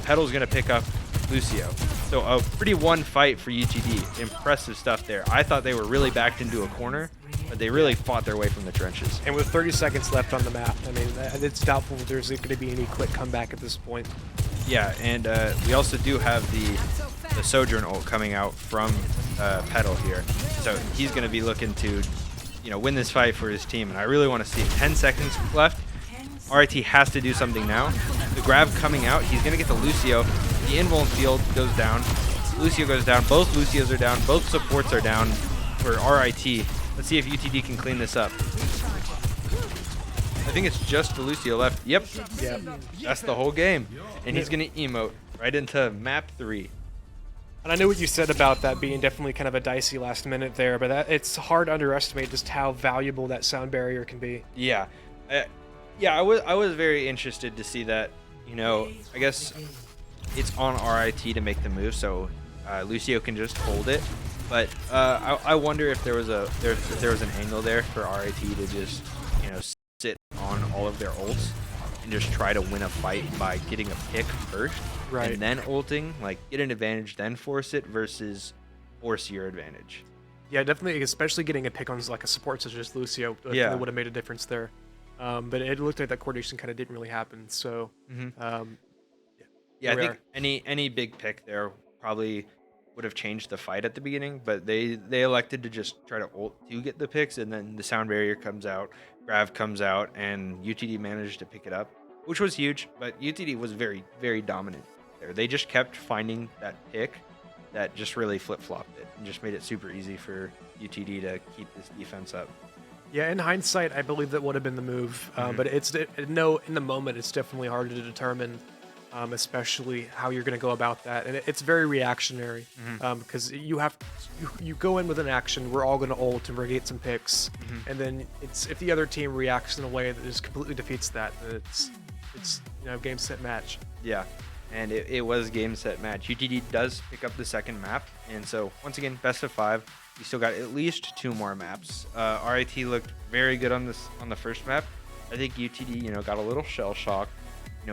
S4: Petal's going to pick up Lucio. So a pretty one fight for UTD. Impressive stuff there. I thought they were really backed into a corner, but they really fought their way from the trenches.
S3: And with 30 seconds left on the map, I mean, it's doubtful that there's going to be any quick comeback at this point.
S4: Yeah, and we also do have the Sojourn ult coming out from Petal here. So he's going to be looking to, win this fight for his team, and I really want to see it. 10 seconds left. RIT has to do something now. The grab coming out. He's going to get the Lucio. The invuln field goes down. Lucio goes down. Both Lucios are down. Both supports are down for RIT. Let's see if UTD can clean this up. I think it's just the Lucio left. Yep. That's the whole game. And he's going to emote right into map 3.
S3: And I know what you said about that being definitely kind of a dicey last minute there, but it's hard to underestimate just how valuable that sound barrier can be.
S4: Yeah. I was very interested to see that. I guess it's on RIT to make the move, so Lucio can just hold it. But I wonder if there was an angle there for RIT to just sit on all of their ults and just try to win a fight by getting a pick first,
S3: right,
S4: and then ulting, like get an advantage, then force it versus force your advantage.
S3: Yeah, definitely, especially getting a pick on like a support such as Lucio.
S4: Yeah,
S3: would have made a difference there. But it looked like that coordination kind of didn't really happen. So,
S4: I think any big pick there probably would have changed the fight at the beginning, but they elected to just try to ult to get the picks, and then the sound barrier comes out, Grav comes out, and UTD managed to pick it up, which was huge. But UTD was very, very dominant there. They just kept finding that pick that just really flip-flopped it and just made it super easy for UTD to keep this defense up.
S3: Yeah, in hindsight, I believe that would have been the move, but in the moment, it's definitely hard to determine, especially how you're going to go about that, and it's very reactionary, because you go in with an action, we're all going to ult and we're going to get some picks, and then if the other team reacts in a way that just completely defeats that, then it's game set match.
S4: Yeah, and it was game set match. UTD does pick up the second map, and so once again, best of 5. We still got at least 2 more maps. RIT looked very good on the first map. I think UTD, got a little shell shock,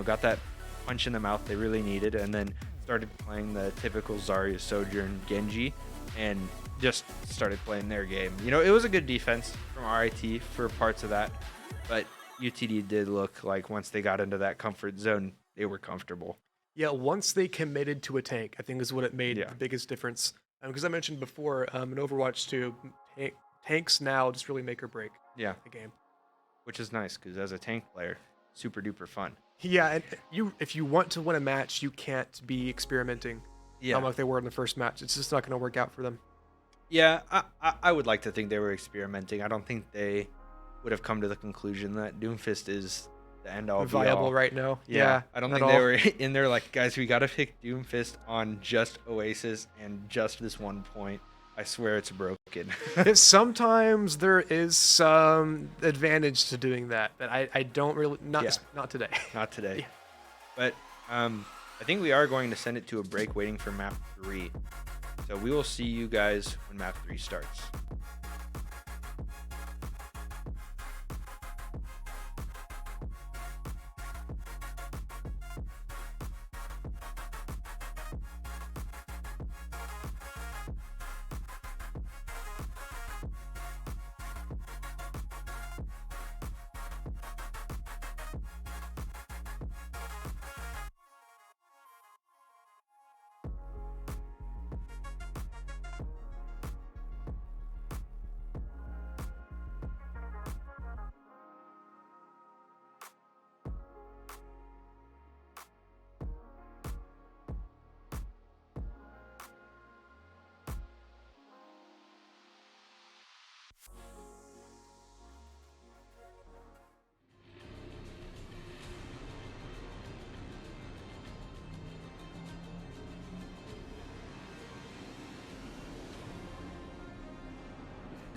S4: got that punch in the mouth they really needed, and then started playing the typical Zarya, Sojourn, Genji, and just started playing their game. It was a good defense from RIT for parts of that, but UTD did look like once they got into that comfort zone, they were comfortable.
S3: Yeah, once they committed to a tank, I think is what it made the biggest difference. Because I mentioned before, in Overwatch 2, tanks now just really make or break the game.
S4: Which is nice, because as a tank player, super duper fun.
S3: Yeah, and if you want to win a match, you can't be experimenting like they were in the first match. It's just not going to work out for them.
S4: Yeah, I would like to think they were experimenting. I don't think they would have come to the conclusion that Doomfist is the end-all
S3: viable right now. Yeah,
S4: I don't think they were in there like, guys, we got to pick Doomfist on just Oasis and just this one point. I swear it's broken.
S3: Sometimes there is some advantage to doing that, but I don't really, not today.
S4: Not today. But I think we are going to send it to a break waiting for map 3. So we will see you guys when map 3 starts.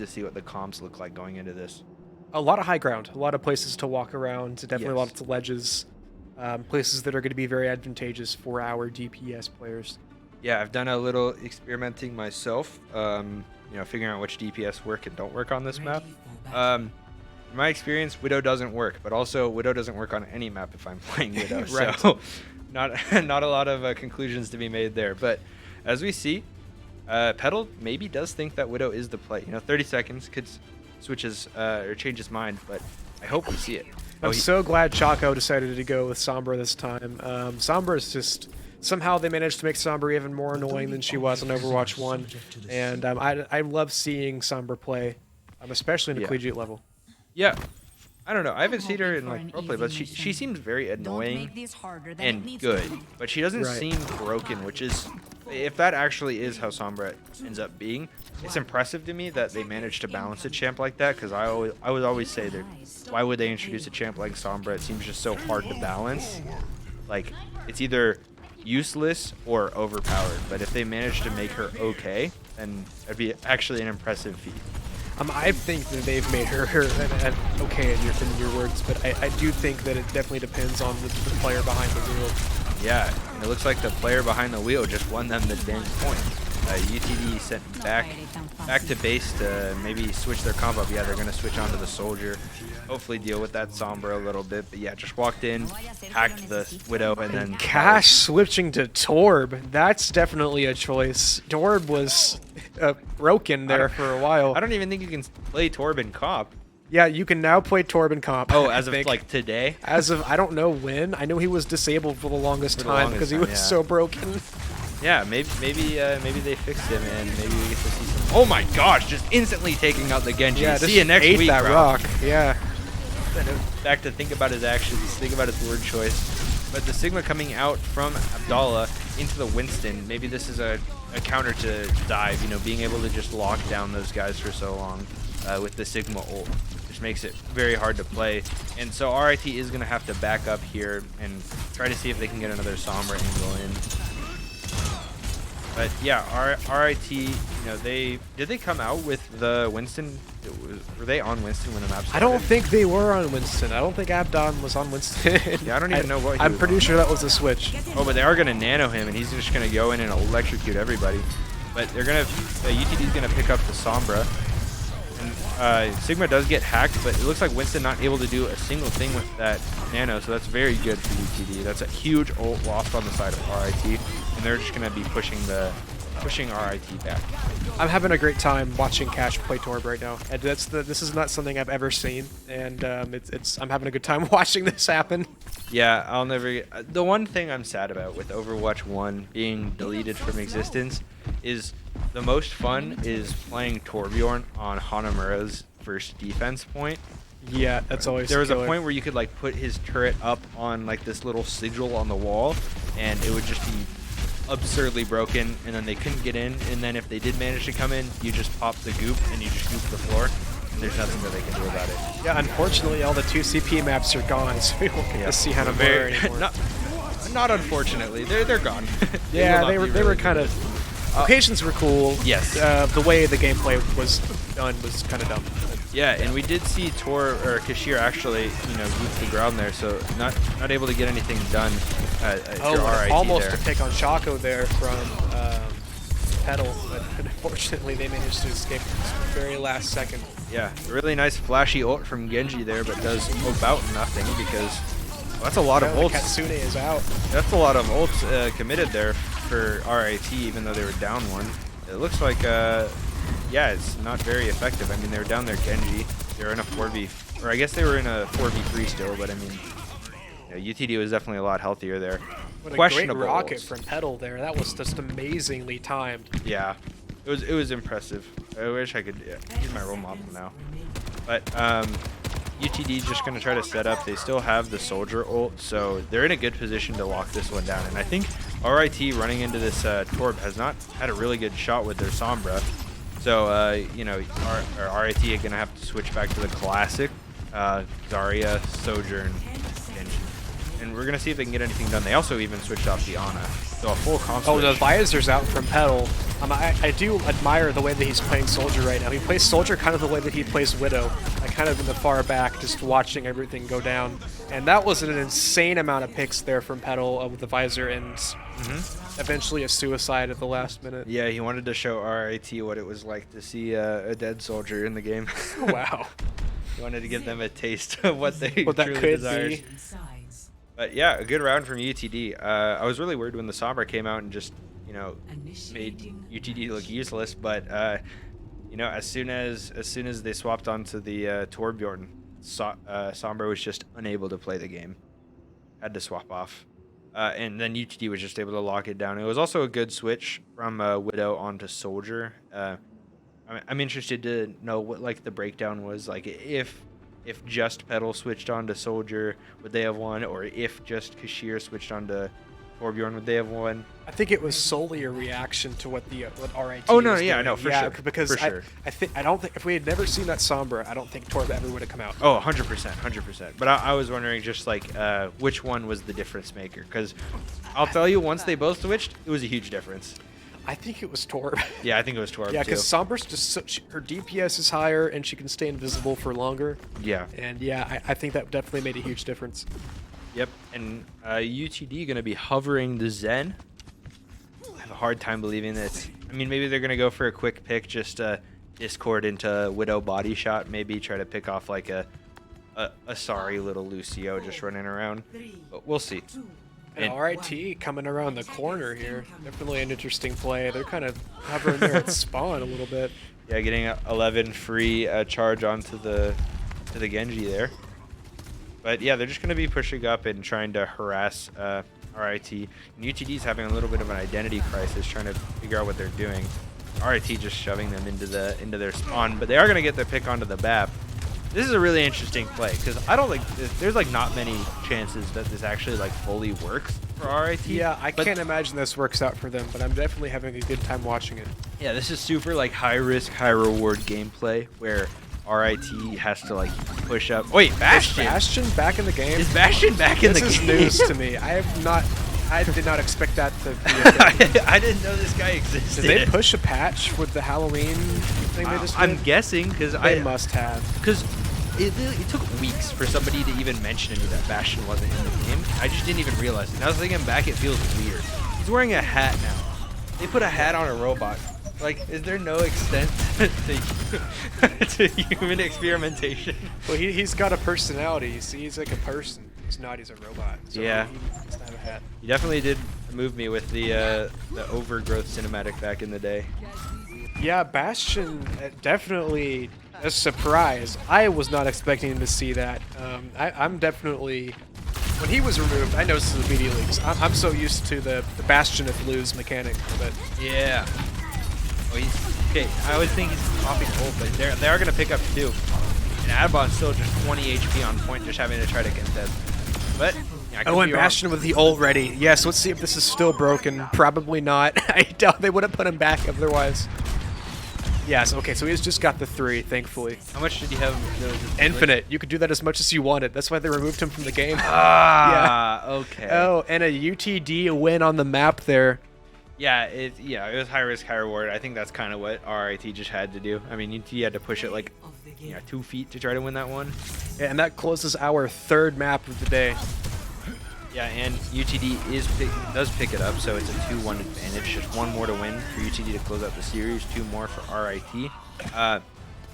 S4: to see what the comps look like going into this.
S3: A lot of high ground, a lot of places to walk around, definitely
S4: Yes.
S3: lots of ledges, places that are going to be very advantageous for our DPS players.
S4: Yeah, I've done a little experimenting myself, figuring out which DPS work and don't work on this map. In my experience, Widow doesn't work, but also Widow doesn't work on any map if I'm playing Widow.
S3: Right.
S4: So not a lot of conclusions to be made there. But as we see, Petal maybe does think that Widow is the play. 30 seconds could switches or change his mind, but I hope we see it.
S3: I'm so glad Chaco decided to go with Sombra this time. Sombra is just... Somehow they managed to make Sombra even more annoying than she was in Overwatch 1. And I love seeing Sombra play, especially in the collegiate level.
S4: Yeah. I don't know. I haven't seen her in like roleplay, but she seems very annoying and good. But she doesn't seem broken, which is, if that actually is how Sombra ends up being, it's impressive to me that they managed to balance a champ like that. Because I would always say that why would they introduce a champ like Sombra? It seems just so hard to balance. Like it's either useless or overpowered. But if they manage to make her okay, then it'd be actually an impressive feat.
S3: I think that they've made her okay in your words, but I do think that it definitely depends on the player behind the wheel.
S4: Yeah, and it looks like the player behind the wheel just won them the dang point. UTD sent back to base to maybe switch their comp up. Yeah, they're going to switch onto the soldier. Hopefully deal with that Sombra a little bit. But yeah, just walked in, hacked the Widow, and then...
S3: Cash switching to Torb. That's definitely a choice. Torb was broken there for a while.
S4: I don't even think you can play Torb in comp.
S3: Yeah, you can now play Torb in comp.
S4: Oh, as of like today?
S3: As of, I don't know when. I know he was disabled for the longest time because he was so broken.
S4: Yeah, maybe they fixed him and maybe we get to see some... Oh my gosh, just instantly taking out the Genji.
S3: Yeah,
S4: see you next week,
S3: that
S4: bro.
S3: rock. Yeah.
S4: Back to think about his actions, think about his word choice. But the Sigma coming out from Abdallah into the Winston, maybe this is a counter to dive, being able to just lock down those guys for so long with the Sigma ult. Just makes it very hard to play. And so RIT is going to have to back up here and try to see if they can get another Sombra angle in. But yeah, RIT, did they come out with the Winston? Were they on Winston when the map started?
S3: I don't think they were on Winston. I don't think Abdon was on Winston.
S4: Yeah, I don't even know what he
S3: I'm
S4: was
S3: pretty
S4: on.
S3: sure that was a switch.
S4: Oh, but they are going to nano him, and he's just going to go in and electrocute everybody. But they're going to, UTD's going to pick up the Sombra. And Sigma does get hacked, but it looks like Winston not able to do a single thing with that nano, so that's very good for UTD. That's a huge ult lost on the side of RIT, and they're just going to be pushing RIT back.
S3: I'm having a great time watching Cash play Torb right now. And this is not something I've ever seen, and I'm having a good time watching this happen.
S4: Yeah, I'll never. The one thing I'm sad about with Overwatch 1 being deleted from existence is the most fun is playing Torbjorn on Hanamura's first defense point.
S3: Yeah, that's always
S4: There was
S3: killer.
S4: a point where you could like put his turret up on like this little sigil on the wall, and it would just be absurdly broken, and then they couldn't get in, and then if they did manage to come in, you just pop the goop and you just goop the floor, and there's nothing that they can do about it.
S3: Yeah, unfortunately, all the 2 CP maps are gone, so we won't get to see Hanamura anymore.
S4: Not unfortunately, they're gone.
S3: Yeah, they were kind of. Locations were cool.
S4: Yes.
S3: The way the gameplay was done was kind of dumb.
S4: Yeah, and we did see Kashir actually, goop the ground there, so not able to get anything done.
S3: Almost
S4: there.
S3: a pick on Chaco there from Petal, but unfortunately they managed to escape at the very last second.
S4: Yeah, a really nice flashy ult from Genji there, but does about nothing because that's a lot of ults.
S3: Katsune is out.
S4: That's a lot of ults committed there for RIT, even though they were down one. It looks like, yeah, it's not very effective. I mean, they were down there Genji. They were in a 4v, or I guess they were in a 4v3 still, but I mean, UTD was definitely a lot healthier there.
S3: What a
S4: Questionable
S3: great rocket
S4: ults.
S3: from Petal there. That was just amazingly timed.
S4: Yeah, it was impressive. I wish I could use my role model now. But UTD just going to try to set up. They still have the soldier ult, so they're in a good position to lock this one down. And I think RIT running into this Torb has not had a really good shot with their Sombra. So, RIT are going to have to switch back to the classic Zarya, Sojourn, Genji. and we're gonna see if they can get anything done. They also even switched off the Ana, so a full comp
S3: Oh, the
S4: switch.
S3: visor's out from Petal. I do admire the way that he's playing Soldier right now. He plays Soldier kind of the way that he plays Widow, like kind of in the far back, just watching everything go down. And that was an insane amount of picks there from Petal with the visor and eventually a suicide at the last minute.
S4: Yeah, he wanted to show RIT what it was like to see a dead soldier in the game.
S3: Wow.
S4: He wanted to give them a taste of what they
S3: What that
S4: truly
S3: could
S4: desired.
S3: be.
S5: Sides.
S4: But yeah, a good round from UTD. I was really worried when the Sombra came out and just, you know, made
S5: Initiating
S4: UTD look useless. But you know, as soon as they swapped onto the Torbjorn, Sombra was just unable to play the game. Had to swap off. And then UTD was just able to lock it down. It was also a good switch from Widow onto Soldier. I'm interested to know what like the breakdown was. Like if just Petal switched on to Soldier, would they have won? Or if just Kashir switched on to Torbjorn, would they have won?
S3: I think it was solely a reaction to what RIT
S4: Oh, no,
S3: was
S4: yeah,
S3: doing.
S4: no, for sure,
S3: Because
S4: for sure.
S3: I don't think if we had never seen that Sombra, I don't think Torb ever would have come out.
S4: Oh, 100%. But I was wondering just like which one was the difference maker? Because I'll tell you, once they both switched, it was a huge difference.
S3: I think it was Torb.
S4: Yeah, I think it was Torb
S3: Yeah,
S4: too.
S3: because Sombra's just her DPS is higher and she can stay invisible for longer.
S4: Yeah.
S3: And yeah, I think that definitely made a huge difference.
S4: Yep. And UTD going to be hovering the Zen. I have a hard time believing that. I mean, maybe they're going to go for a quick pick, just Discord into Widow body shot, maybe try to pick off like a sorry little Lucio just running around. But we'll see.
S3: And RIT coming around the corner here. Definitely an interesting play. They're kind of hovering there at spawn a little bit.
S4: Yeah, getting a 11 free charge onto the Genji there. But yeah, they're just going to be pushing up and trying to harass RIT. And UTD's having a little bit of an identity crisis, trying to figure out what they're doing. RIT just shoving them into their spawn, but they are going to get the pick onto the BAP. This is a really interesting play because I don't think there's like not many chances that this actually like fully works for RIT.
S3: Yeah, I
S4: but
S3: can't imagine this works out for them, but I'm definitely having a good time watching it.
S4: Yeah, this is super like high risk, high reward gameplay where RIT has to like push up. Wait, Bastion.
S3: Is Bastion back in the game?
S4: Is Bastion back in the game?
S3: This is news to me. I did not expect that to be a thing.
S4: I didn't know this guy existed.
S3: Did they push a patch with the Halloween thing they just
S4: I'm
S3: did?
S4: guessing because
S3: They must have.
S4: Because it took weeks for somebody to even mention to me that Bastion wasn't in the game. I just didn't even realize it. And I was thinking back, it feels weird. He's wearing a hat now. They put a hat on a robot. Like, is there no extent to human experimentation?
S3: Well, he's got a personality. You see, he's like a person. He's not. He's a robot. So
S4: Yeah.
S3: He doesn't have a hat.
S4: You definitely did move me with the overgrowth cinematic back in the day.
S3: Yeah, Bastion definitely a surprise. I was not expecting to see that. I'm definitely. When he was removed, I noticed it immediately. 'Cause I'm so used to the Bastion if lose mechanic, but
S4: Yeah. Oh, he's okay. I always think he's popping ult, but they are gonna pick up two. And Adbon's still just 20 HP on point, just having to try to contest. But yeah, I could
S3: oh, and
S4: be wrong.
S3: Bastion with the ult ready. Yes, let's see if this is still broken. Probably not. I doubt they would have put him back otherwise. Yes. Okay, so he's just got the 3, thankfully.
S4: How much did he have?
S3: Infinite. You could do that as much as you wanted. That's why they removed him from the game.
S4: Ah, okay.
S3: Oh, and a UTD win on the map there.
S4: Yeah, it was high risk, high reward. I think that's kind of what RIT just had to do. I mean, UT had to push it like 2 feet to try to win that one.
S3: Yeah, and that closes our 3rd map of the day.
S4: Yeah, and UTD does pick it up, so it's a 2-1 advantage. Just 1 more to win for UTD to close out the series, 2 more for RIT.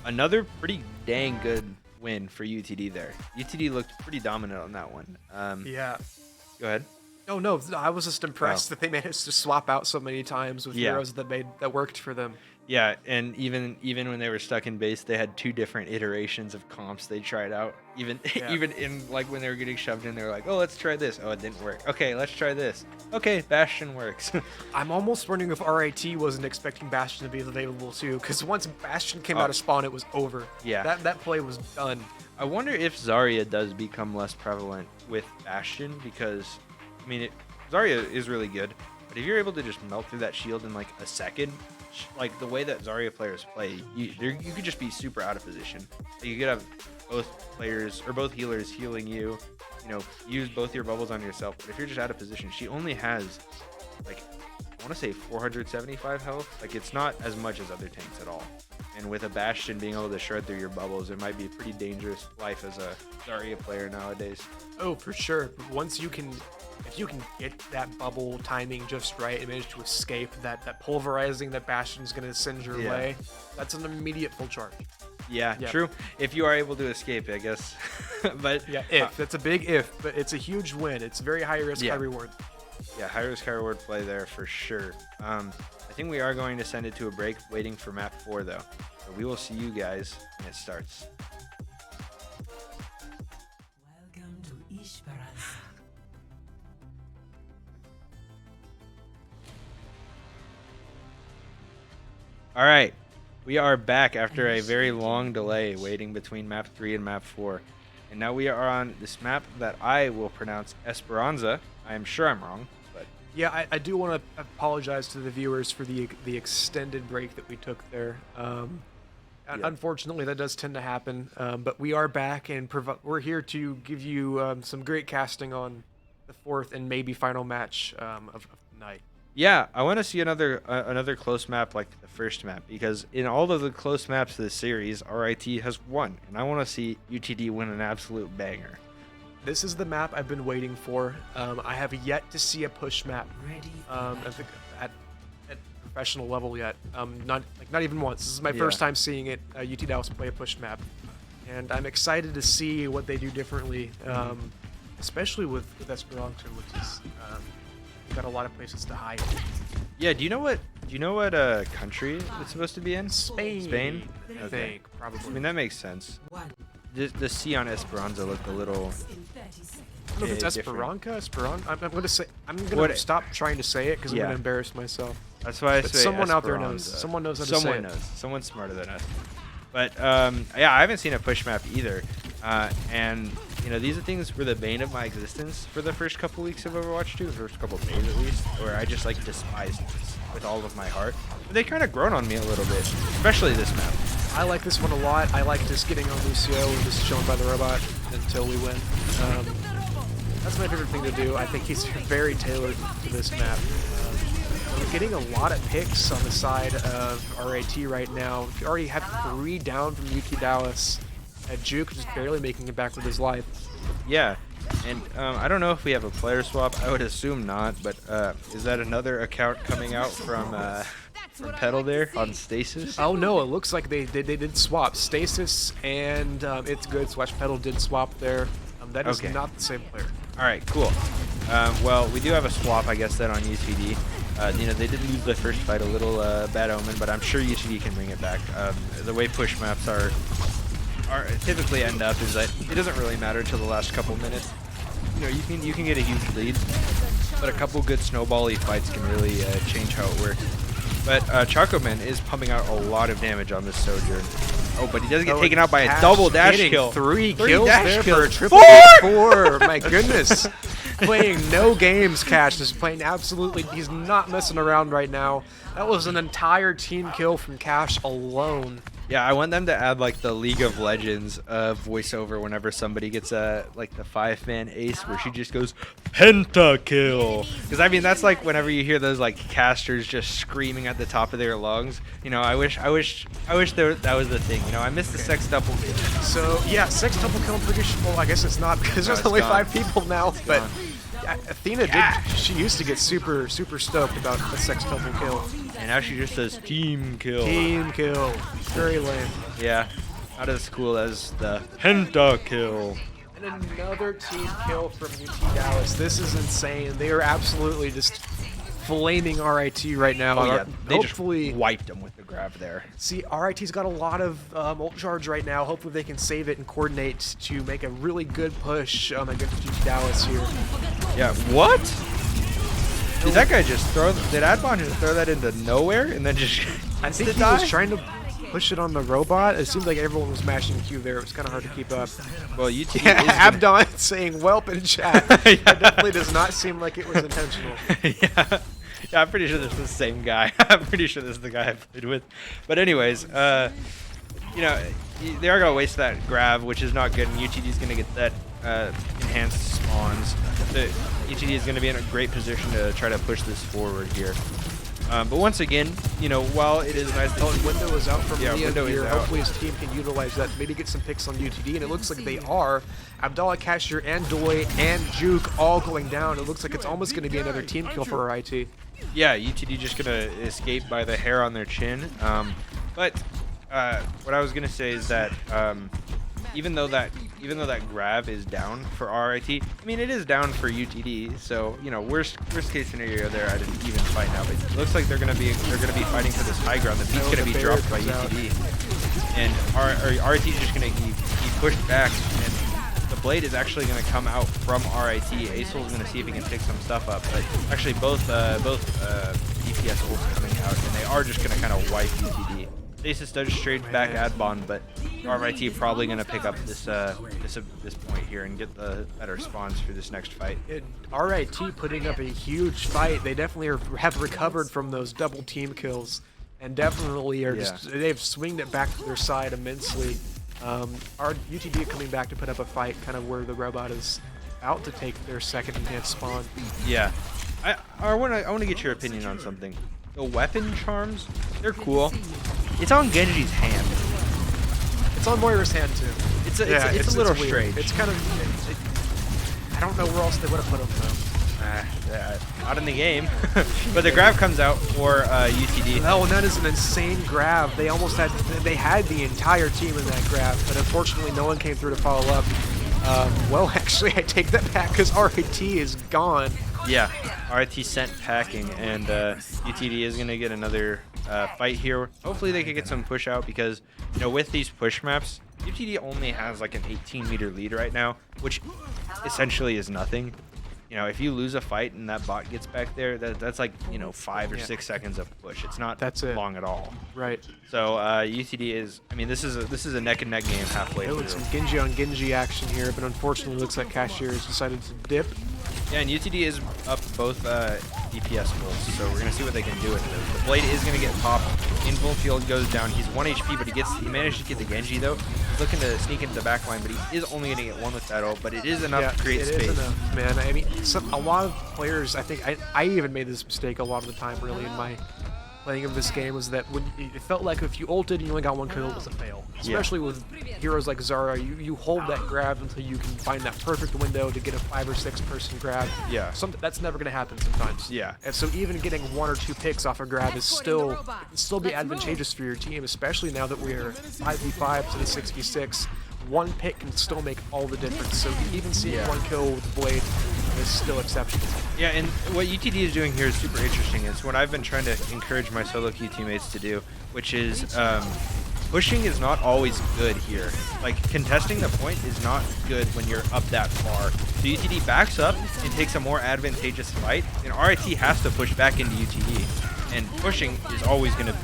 S4: Another pretty dang good win for UTD there. UTD looked pretty dominant on that one.
S3: Yeah.
S4: Go ahead.
S3: Oh no, I was just impressed
S4: Oh.
S3: that they managed to swap out so many times with
S4: Yeah.
S3: heroes that worked for them.
S4: Yeah, and even when they were stuck in base, they had 2 different iterations of comps they tried out. Even
S3: Yeah.
S4: even in like when they were getting shoved in, they were like, "Oh, let's try this." Oh, it didn't work. Okay, let's try this. Okay, Bastion works.
S3: I'm almost wondering if RIT wasn't expecting Bastion to be available too, because once Bastion came out of spawn, it was over.
S4: Yeah.
S3: That play was done.
S4: I wonder if Zarya does become less prevalent with Bastion because, I mean, Zarya is really good, but if you're able to just melt through that shield in like a second, like the way that Zarya players play, you could just be super out of position. You could have both players or both healers healing you, you know, use both your bubbles on yourself. But if you're just out of position, she only has like, I want to say 475 health. Like, it's not as much as other tanks at all. And with a Bastion being able to shred through your bubbles, it might be a pretty dangerous life as a Zarya player nowadays.
S3: Oh, for sure. But once you can, if you can get that bubble timing just right and manage to escape that pulverizing that Bastion's going to send your way, that's an immediate full charge.
S4: Yeah, true. If you are able to escape, I guess. But
S3: yeah, that's a big if, but it's a huge win. It's very high risk, high reward.
S4: Yeah, high risk, high reward play there for sure. I think we are going to send it to a break, waiting for map 4 though. So we will see you guys when it starts.
S5: Welcome to Esperanza.
S4: All right, we are back after a very long delay waiting between map 3 and map 4. And now we are on this map that I will pronounce Esperanza. I am sure I'm wrong, but
S3: yeah, I do want to apologize to the viewers for the extended break that we took there. Unfortunately, that does tend to happen, but we are back and we're here to give you some great casting on the 4th and maybe final match of the night.
S4: yeah, I want to see another close map like the first map, because in all of the close maps of this series, RIT has won, and I want to see UTD win an absolute banger.
S3: This is the map I've been waiting for. I have yet to see a push map at professional level yet. Not even once. This is my first time seeing it. UT Dallas play a push map, and I'm excited to see what they do differently, especially with Esperanza, which is got a lot of places to hide.
S4: Yeah, do you know what country it's supposed to be in?
S3: Spain.
S4: Spain?
S3: I think probably.
S4: I mean, that makes sense. The C on Esperanza looked a little.
S3: I don't know if it's
S4: different.
S3: Esperanza. I'm gonna stop trying to say it because I'm gonna embarrass myself.
S4: That's why I
S3: But
S4: say
S3: someone out there
S4: Esperanza.
S3: knows. Someone knows how to say it.
S4: Someone knows. Someone's smarter than us. But yeah, I haven't seen a push map either. And you know, these are things were the bane of my existence for the first couple weeks of Overwatch 2, first couple days at least, where I just like despised this with all of my heart. But they kind of grown on me a little bit, especially this map.
S3: I like this one a lot. I like just getting on Lucio and just chilling by the robot until we win. That's my favorite thing to do. I think he's very tailored to this map. We're getting a lot of picks on the side of RIT right now. We already have 3 down from UT Dallas. Juke just barely making it back with his life.
S4: Yeah, and I don't know if we have a player swap. I would assume not, but is that another account coming out from Petal there on Stasis?
S3: Oh no, it looks like they did swap. Stasis and It's Good / Petal did swap there. That is not the same player.
S4: All right, cool. Well, we do have a swap, I guess, then on UTD. You know, they did lose the first fight, a little bad omen, but I'm sure UTD can bring it back. The way push maps are typically end up is that it doesn't really matter until the last couple minutes. You know, you can get a huge lead, but a couple good snowbally fights can really change how it works. But Chocoman is pumping out a lot of damage on this Sojourn. Oh, but he does get taken out by a double dash kill.
S3: 3 kills
S4: dash
S3: there
S4: kills.
S3: for a triple 4. My goodness. Playing no games, Cash. Just playing absolutely. He's not messing around right now. That was an entire team kill from Cash alone.
S4: Yeah, I want them to add like the League of Legends voiceover whenever somebody gets like the 5-man ace where she just goes pentakill. Because I mean that's like whenever you hear those like casters just screaming at the top of their lungs. You know, I wish that was the thing. You know, I miss the sextuple kill.
S3: So yeah, sextuple kill pretty. Well, I guess it's not because there's only 5 people now. But Athena did. She used to get super stoked about a sextuple kill.
S4: And now she just says team kill.
S3: Team kill. Very lame.
S4: Yeah, not as cool as the pentakill.
S3: And another team kill from UT Dallas. This is insane. They are absolutely just flaming RIT right now.
S4: Oh yeah, they
S3: hopefully
S4: just wiped them with the grab there.
S3: See, RIT's got a lot of ult charge right now. Hopefully they can save it and coordinate to make a really good push against UT Dallas here.
S4: Yeah, what? Did that guy just did Adbon just throw that into nowhere and then just
S3: I think he was trying to push it on the robot. It seemed like everyone was mashing Q there. It was kind of hard to keep up.
S4: Well, UT is
S3: Abdon saying "welp" in chat. That definitely does not seem like it was intentional.
S4: Yeah, I'm pretty sure this is the same guy. I'm pretty sure this is the guy I played with. But anyways, you know, they are gonna waste that grab, which is not good, and UTD is gonna get that enhanced spawns. So UTD is gonna be in a great position to try to push this forward here. But once again, you know, while it is nice that
S3: Window is out from Leon
S4: Window is
S3: here.
S4: out.
S3: Hopefully his team can utilize that, maybe get some picks on UTD, and it looks like they are. Abdallah, Cashier, and Doi, and Juke all going down. It looks like it's almost going to be another team kill for RIT.
S4: yeah, UTD just gonna escape by the hair on their chin. But what I was gonna say is that even though that grab is down for RIT, I mean it is down for UTD. So you know, worst case scenario there at an even fight now. But it looks like they're gonna be fighting for this high ground. The beat's gonna be dropped by UTD, and RIT is just gonna be pushed back. And the blade is actually going to come out from RIT. Acel is going to see if he can pick some stuff up, but actually both DPS ults coming out, and they are just going to kind of wipe UTD. Stasis does straight back Adbon, but RIT probably going to pick up this point here and get the better spawns for this next fight.
S3: RIT putting up a huge fight. They definitely have recovered from those double team kills, and definitely are they've swinged it back to their side immensely. Our UTD coming back to put up a fight, kind of where the robot is out to take their second enhanced spawn.
S4: Yeah, I want to get your opinion on something. The weapon charms, they're cool. It's on Genji's hand.
S3: It's on Moira's hand too.
S4: It's a little
S3: weird.
S4: strange.
S3: It's kind of. I don't know where else they would have put them though.
S4: Not in the game. But the grab comes out for UTD.
S3: Oh, and that is an insane grab. They almost had the entire team in that grab, but unfortunately no one came through to follow up. Well, actually, I take that back because RIT is gone.
S4: Yeah, RIT sent packing, and UTD is going to get another fight here. Hopefully they can get some push out because, you know, with these push maps, UTD only has like an 18-meter lead right now, which essentially is nothing. You know, if you lose a fight and that bot gets back there, that's like, you know, 5 or 6 seconds of push. It's not long at all.
S3: Right.
S4: So UTD is, I mean, this is a neck and neck game halfway through.
S3: Some Genji on Genji action here, but unfortunately looks like Cashier has decided to dip.
S4: Yeah, and UTD is up both DPS goals, so we're gonna see what they can do with it. The blade is gonna get popped. Invul field goes down. He's 1 HP, but he managed to get the Genji though. He's looking to sneak into the back line, but he is only gonna get 1 with that ult. But it is enough to create space.
S3: It is enough, man. I mean, a lot of players, I think, I even made this mistake a lot of the time, really, in my playing of this game, was that when it felt like if you ulted and you only got 1 kill, it was a fail. Especially with heroes like Zara, you hold that grab until you can find that perfect window to get a 5 or 6 person grab.
S4: Yeah.
S3: That's never going to happen sometimes.
S4: Yeah.
S3: And so even getting 1 or 2 picks off a grab is still be advantageous for your team, especially now that we're 5v5 to the 6v6. 1 pick can still make all the difference. So even seeing 1 kill with the blade is still exceptional.
S4: Yeah, and what UTD is doing here is super interesting. It's what I've been trying to encourage my solo queue teammates to do, which is pushing is not always good here. Like, contesting the point is not good when you're up that far. So UTD backs up and takes a more advantageous fight, and RIT has to push back into UTD. And pushing is always going to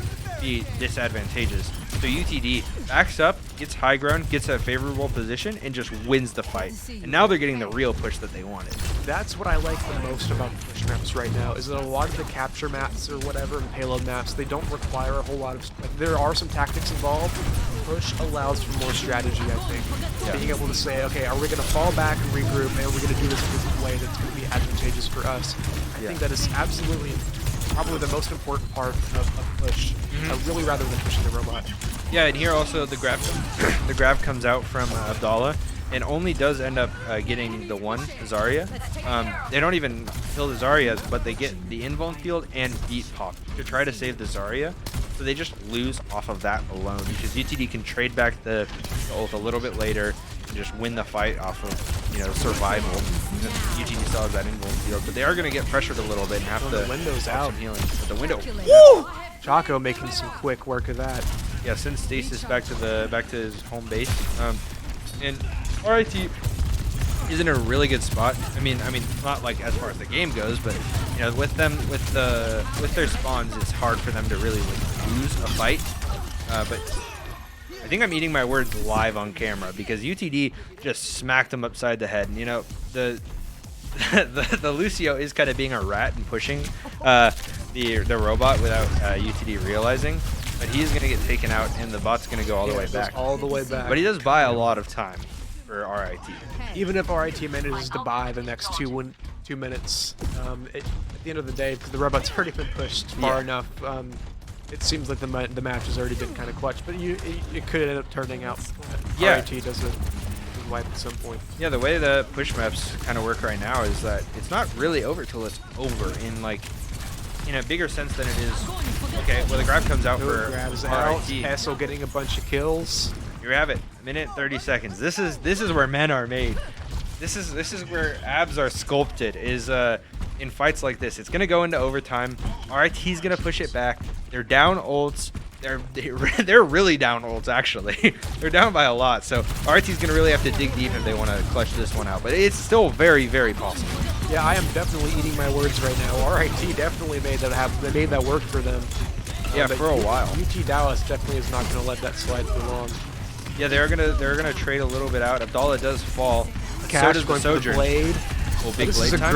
S4: be disadvantageous. So UTD backs up, gets high ground, gets a favorable position, and just wins the fight. And now they're getting the real push that they wanted.
S3: That's what I like the most about the push maps right now, is that a lot of the capture maps or whatever and payload maps, they don't require a whole lot of, like, there are some tactics involved. Push allows for more strategy, I think. Yeah. Being able to say, okay, are we going to fall back and regroup, and are we going to do this in a way that's going to be advantageous for us? I think that is absolutely probably the most important part of push. Really, rather than pushing the robot.
S4: Yeah, and here also the grab comes out from Abdallah, and only does end up getting the 1 Zarya. They don't even kill the Zaryas, but they get the invuln field and beat pop to try to save the Zarya. So they just lose off of that alone, because UTD can trade back the ult a little bit later and just win the fight off of, you know, survival. UTD still has that invuln field, but they are going to get pressured a little bit and have to.
S3: The window's out.
S4: Healing. But the window.
S3: Woo! Chaco making some quick work of that.
S4: Yeah, sends Stasis back to his home base. And RIT is in a really good spot. I mean, not like as far as the game goes, but you know, with their spawns, it's hard for them to really like lose a fight. But I think I'm eating my words live on camera, because UTD just smacked them upside the head. And, you know, the Lucio is kind of being a rat and pushing the robot without UTD realizing. but he is going to get taken out, and the bot's going to go all the
S3: Yeah,
S4: way
S3: it goes
S4: back.
S3: all the way back.
S4: But he does buy a lot of time for RIT.
S3: Even if RIT manages to buy the next 2 minutes, at the end of the day, because the robot's already been pushed far enough, it seems like the match has already been kind of clutch. But it could end up turning out. RIT does a wipe at some point.
S4: Yeah, the way the push maps kind of work right now is that it's not really over till it's over in a bigger sense than it is. Okay, well the grab comes out for
S3: grabs out.
S4: RIT.
S3: Esso getting a bunch of kills.
S4: Here we have it. Minute 30 seconds. This is where men are made. This is where abs are sculpted. Is in fights like this. It's gonna go into overtime. RIT's gonna push it back. They're down ults. They're really down ults actually. They're down by a lot. So RIT's gonna really have to dig deep if they want to clutch this one out. But it's still very, very possible.
S3: Yeah, I am definitely eating my words right now. RIT definitely made that happen. They made that work for them.
S4: Yeah,
S3: but
S4: for a while.
S3: UT Dallas definitely is not going to let that slide for long.
S4: Yeah, they're gonna trade a little bit out. Abdallah does fall.
S3: Cash
S4: so does the
S3: going for the
S4: Sojourn.
S3: blade.
S4: Oh, big
S3: This
S4: blade
S3: is a
S4: time.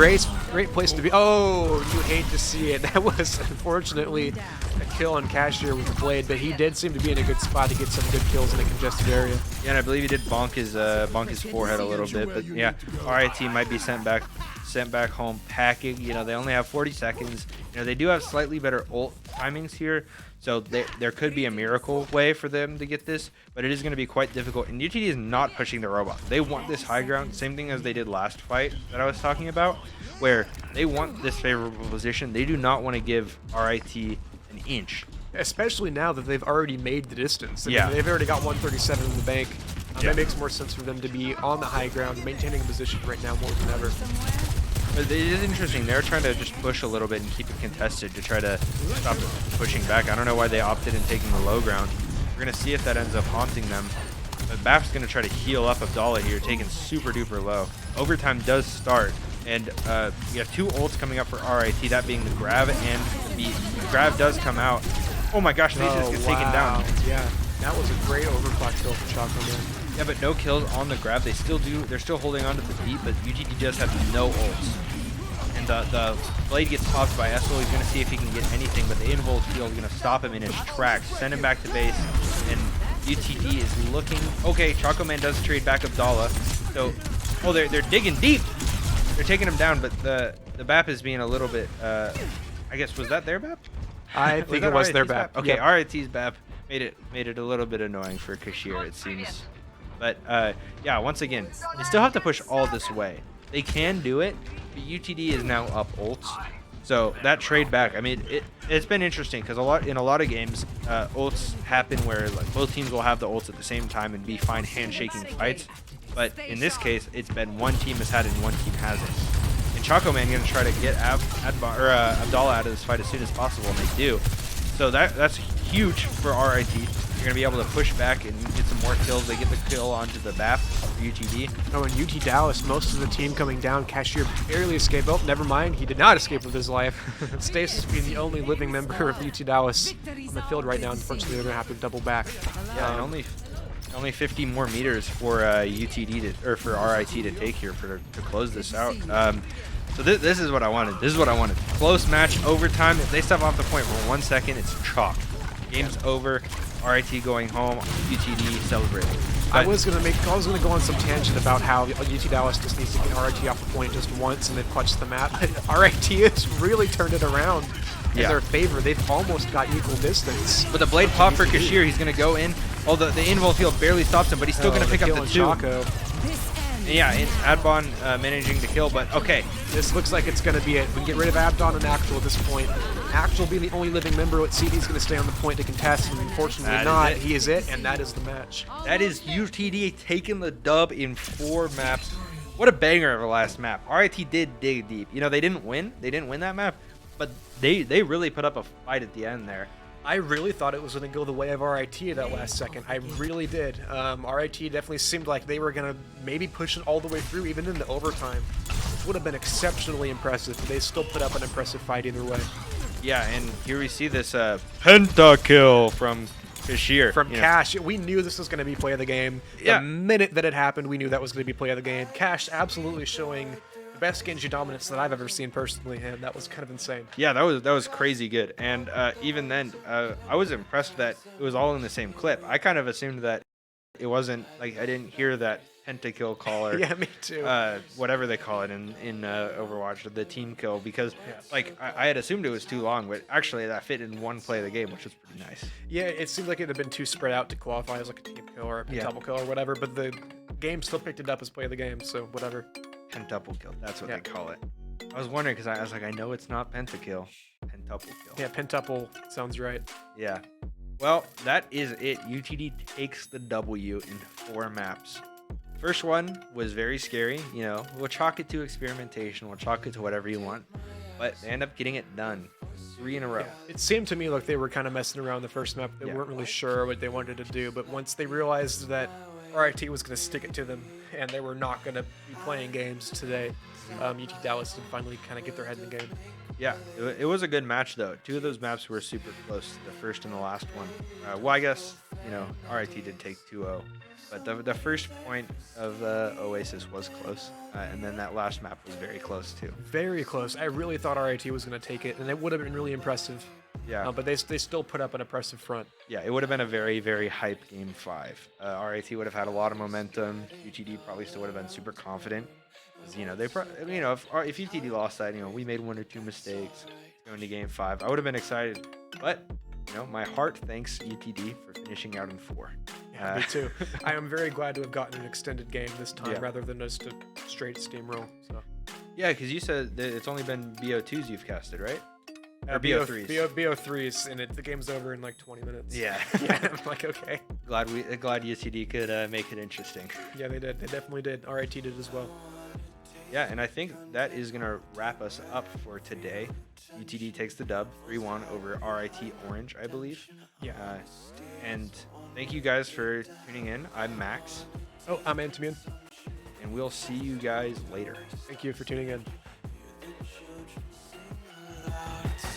S3: great place to be. Oh, you hate to see it. That was unfortunately a kill on Cashier with the blade, but he did seem to be in a good spot to get some good kills in a congested area.
S4: Yeah, and I believe he did bonk his forehead a little bit, but yeah, RIT might be sent back home packing. You know, they only have 40 seconds. You know, they do have slightly better ult timings here, so there could be a miracle way for them to get this, but it is going to be quite difficult. And UTD is not pushing the robot. They want this high ground, same thing as they did last fight that I was talking about, where they want this favorable position. They do not want to give RIT an inch.
S3: Especially now that they've already made the distance. I mean,
S4: Yeah.
S3: they've already got 137 in the bank.
S4: Yeah.
S3: That makes more sense for them to be on the high ground, maintaining a position right now more than ever.
S4: But it is interesting. They're trying to just push a little bit and keep it contested to try to stop pushing back. I don't know why they opted in taking the low ground. We're going to see if that ends up haunting them. But Baf's going to try to heal up Abdallah here, taking super duper low. Overtime does start. And we have 2 ults coming up for RIT, that being the grab and the beat. The grab does come out. Oh my gosh, they just get taken down.
S3: Yeah, that was a great overclock kill for Choco Man.
S4: Yeah, but no kills on the grab. They're still holding on to the beat, but UTD just have no ults. And the blade gets popped by Essel. He's going to see if he can get anything, but the invul field is going to stop him in his tracks, send him back to base, and UTD is looking. Okay, Choco Man does trade back Abdallah. So, oh, they're digging deep. They're taking him down, but the BAP is being a little bit. I guess was that their BAP?
S3: I think it was their BAP.
S4: Okay,
S3: Yep.
S4: RIT's BAP made it a little bit annoying for Cashier, it seems. But yeah, once again, they still have to push all this way. They can do it, but UTD is now up ults. So that trade back, I mean, it's been interesting because in a lot of games, ults happen where like both teams will have the ults at the same time and be fine handshaking fights. But in this case, it's been one team has had it and one team hasn't. And Choco Man going to try to get Abdallah out of this fight as soon as possible, and they do. So that's huge for RIT. They're going to be able to push back and get some more kills. They get the kill onto the BAP for UTD.
S3: Oh, and UT Dallas, most of the team coming down. Cashier barely escaped. Oh, never mind. He did not escape with his life. Stasis being the only living member of UT Dallas on the field right now. Unfortunately, they're going to have to double back.
S4: Yeah, and only 50 more meters for UTD for RIT to take here to close this out. So this is what I wanted. This is what I wanted. Close match, overtime. If they step off the point for 1 second, it's chalk. Game's over. RIT going home. UTD celebrating.
S3: I was gonna go on some tangent about how UT Dallas just needs to get RIT off the point just once and then clutch the map. But RIT has really turned it around in their favor. They've almost got equal distance.
S4: But the blade pop for Cashier, he's gonna go in. Oh, the invul field barely stops him, but he's still gonna pick up the 2.
S3: Choco.
S4: Yeah, it's Adbon managing to kill, but okay.
S3: This looks like it's going to be it. We can get rid of Abdon and Actual at this point. Actual being the only living member, what CD is going to stay on the point to contest, and unfortunately not. He is it, and that is the match.
S4: That is UTD taking the dub in 4 maps. What a banger of a last map. RIT did dig deep. You know, they didn't win. They didn't win that map, but they really put up a fight at the end there.
S3: I really thought it was going to go the way of RIT at that last second. I really did. RIT definitely seemed like they were going to maybe push it all the way through, even in the overtime, which would have been exceptionally impressive. But they still put up an impressive fight either way.
S4: Yeah, and here we see this pentakill from Cashier.
S3: From Cash, we knew this was going to be play of the game.
S4: Yeah.
S3: The minute that it happened, we knew that was going to be play of the game. Cash absolutely showing best Genji dominance that I've ever seen personally, and that was kind of insane.
S4: Yeah, that was crazy good. And even then, I was impressed that it was all in the same clip. I kind of assumed that it wasn't like I didn't hear that pentakill call or
S3: Yeah, me too.
S4: whatever they call it in Overwatch, the team kill, because like I had assumed it was too long, but actually that fit in one play of the game, which was pretty nice.
S3: Yeah, it seemed like it had been too spread out to qualify as like a team kill or a double kill or whatever, but the game still picked it up as play of the game, so whatever.
S4: Pentuple kill, that's what they call it. I was wondering because I was like, I know it's not pentakill, pentuple kill.
S3: Yeah, pentuple sounds right.
S4: Yeah. Well, that is it. UTD takes the W in 4 maps. First one was very scary. You know, we'll chalk it to experimentation. We'll chalk it to whatever you want. But they end up getting it done 3 in a row.
S3: Yeah. It seemed to me like they were kind of messing around the first map. They weren't really sure what they wanted to do. But once they realized that RIT was going to stick it to them and they were not going to be playing games today, UT Dallas did finally kind of get their head in the game.
S4: Yeah, it was a good match, though. 2 of those maps were super close, the first and the last one. Well, I guess, you know, RIT did take 2-0. But the first point of the Oasis was close. And then that last map was very close, too.
S3: Very close. I really thought RIT was going to take it, and it would have been really impressive.
S4: Yeah.
S3: But they still put up an impressive front.
S4: Yeah, it would have been a very, very hype game 5. RIT would have had a lot of momentum. UTD probably still would have been super confident. You know, if UTD lost that, you know, we made 1 or 2 mistakes going to game 5. I would have been excited, but you know, my heart thanks UTD for finishing out in 4.
S3: Yeah, me too. I am very glad to have gotten an extended game this time rather than just a straight steamroll. So.
S4: Yeah, because you said that it's only been BO2s you've casted, right? Or
S3: BO3s. BO3s, and the game's over in like 20 minutes.
S4: Yeah.
S3: Yeah, I'm like, okay.
S4: Glad UTD could make it interesting.
S3: Yeah, they did. They definitely did. RIT did as well.
S4: Yeah, and I think that is going to wrap us up for today. UTD takes the dub 3-1 over RIT Orange, I believe.
S3: Yeah.
S4: And thank you guys for tuning in. I'm Max.
S3: Oh, I'm Antimune.
S4: And we'll see you guys later.
S3: Thank you for tuning in.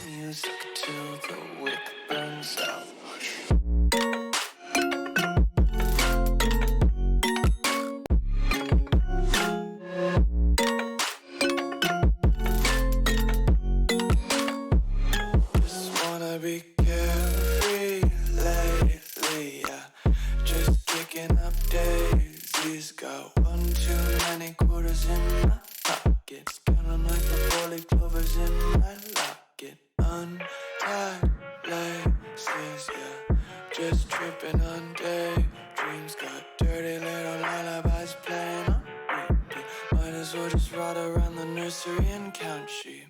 S2: Music till the wick burns out. Just wanna be carefree lately, yeah. Just kicking up daisies. Got 1 too many quarters in my pockets. Counting like the 4-leaf clovers in my locket. Untied laces, yeah. Just tripping on daydreams. Got dirty little lullabies playing on repeat. Might as well just ride around the nursery and count sheep.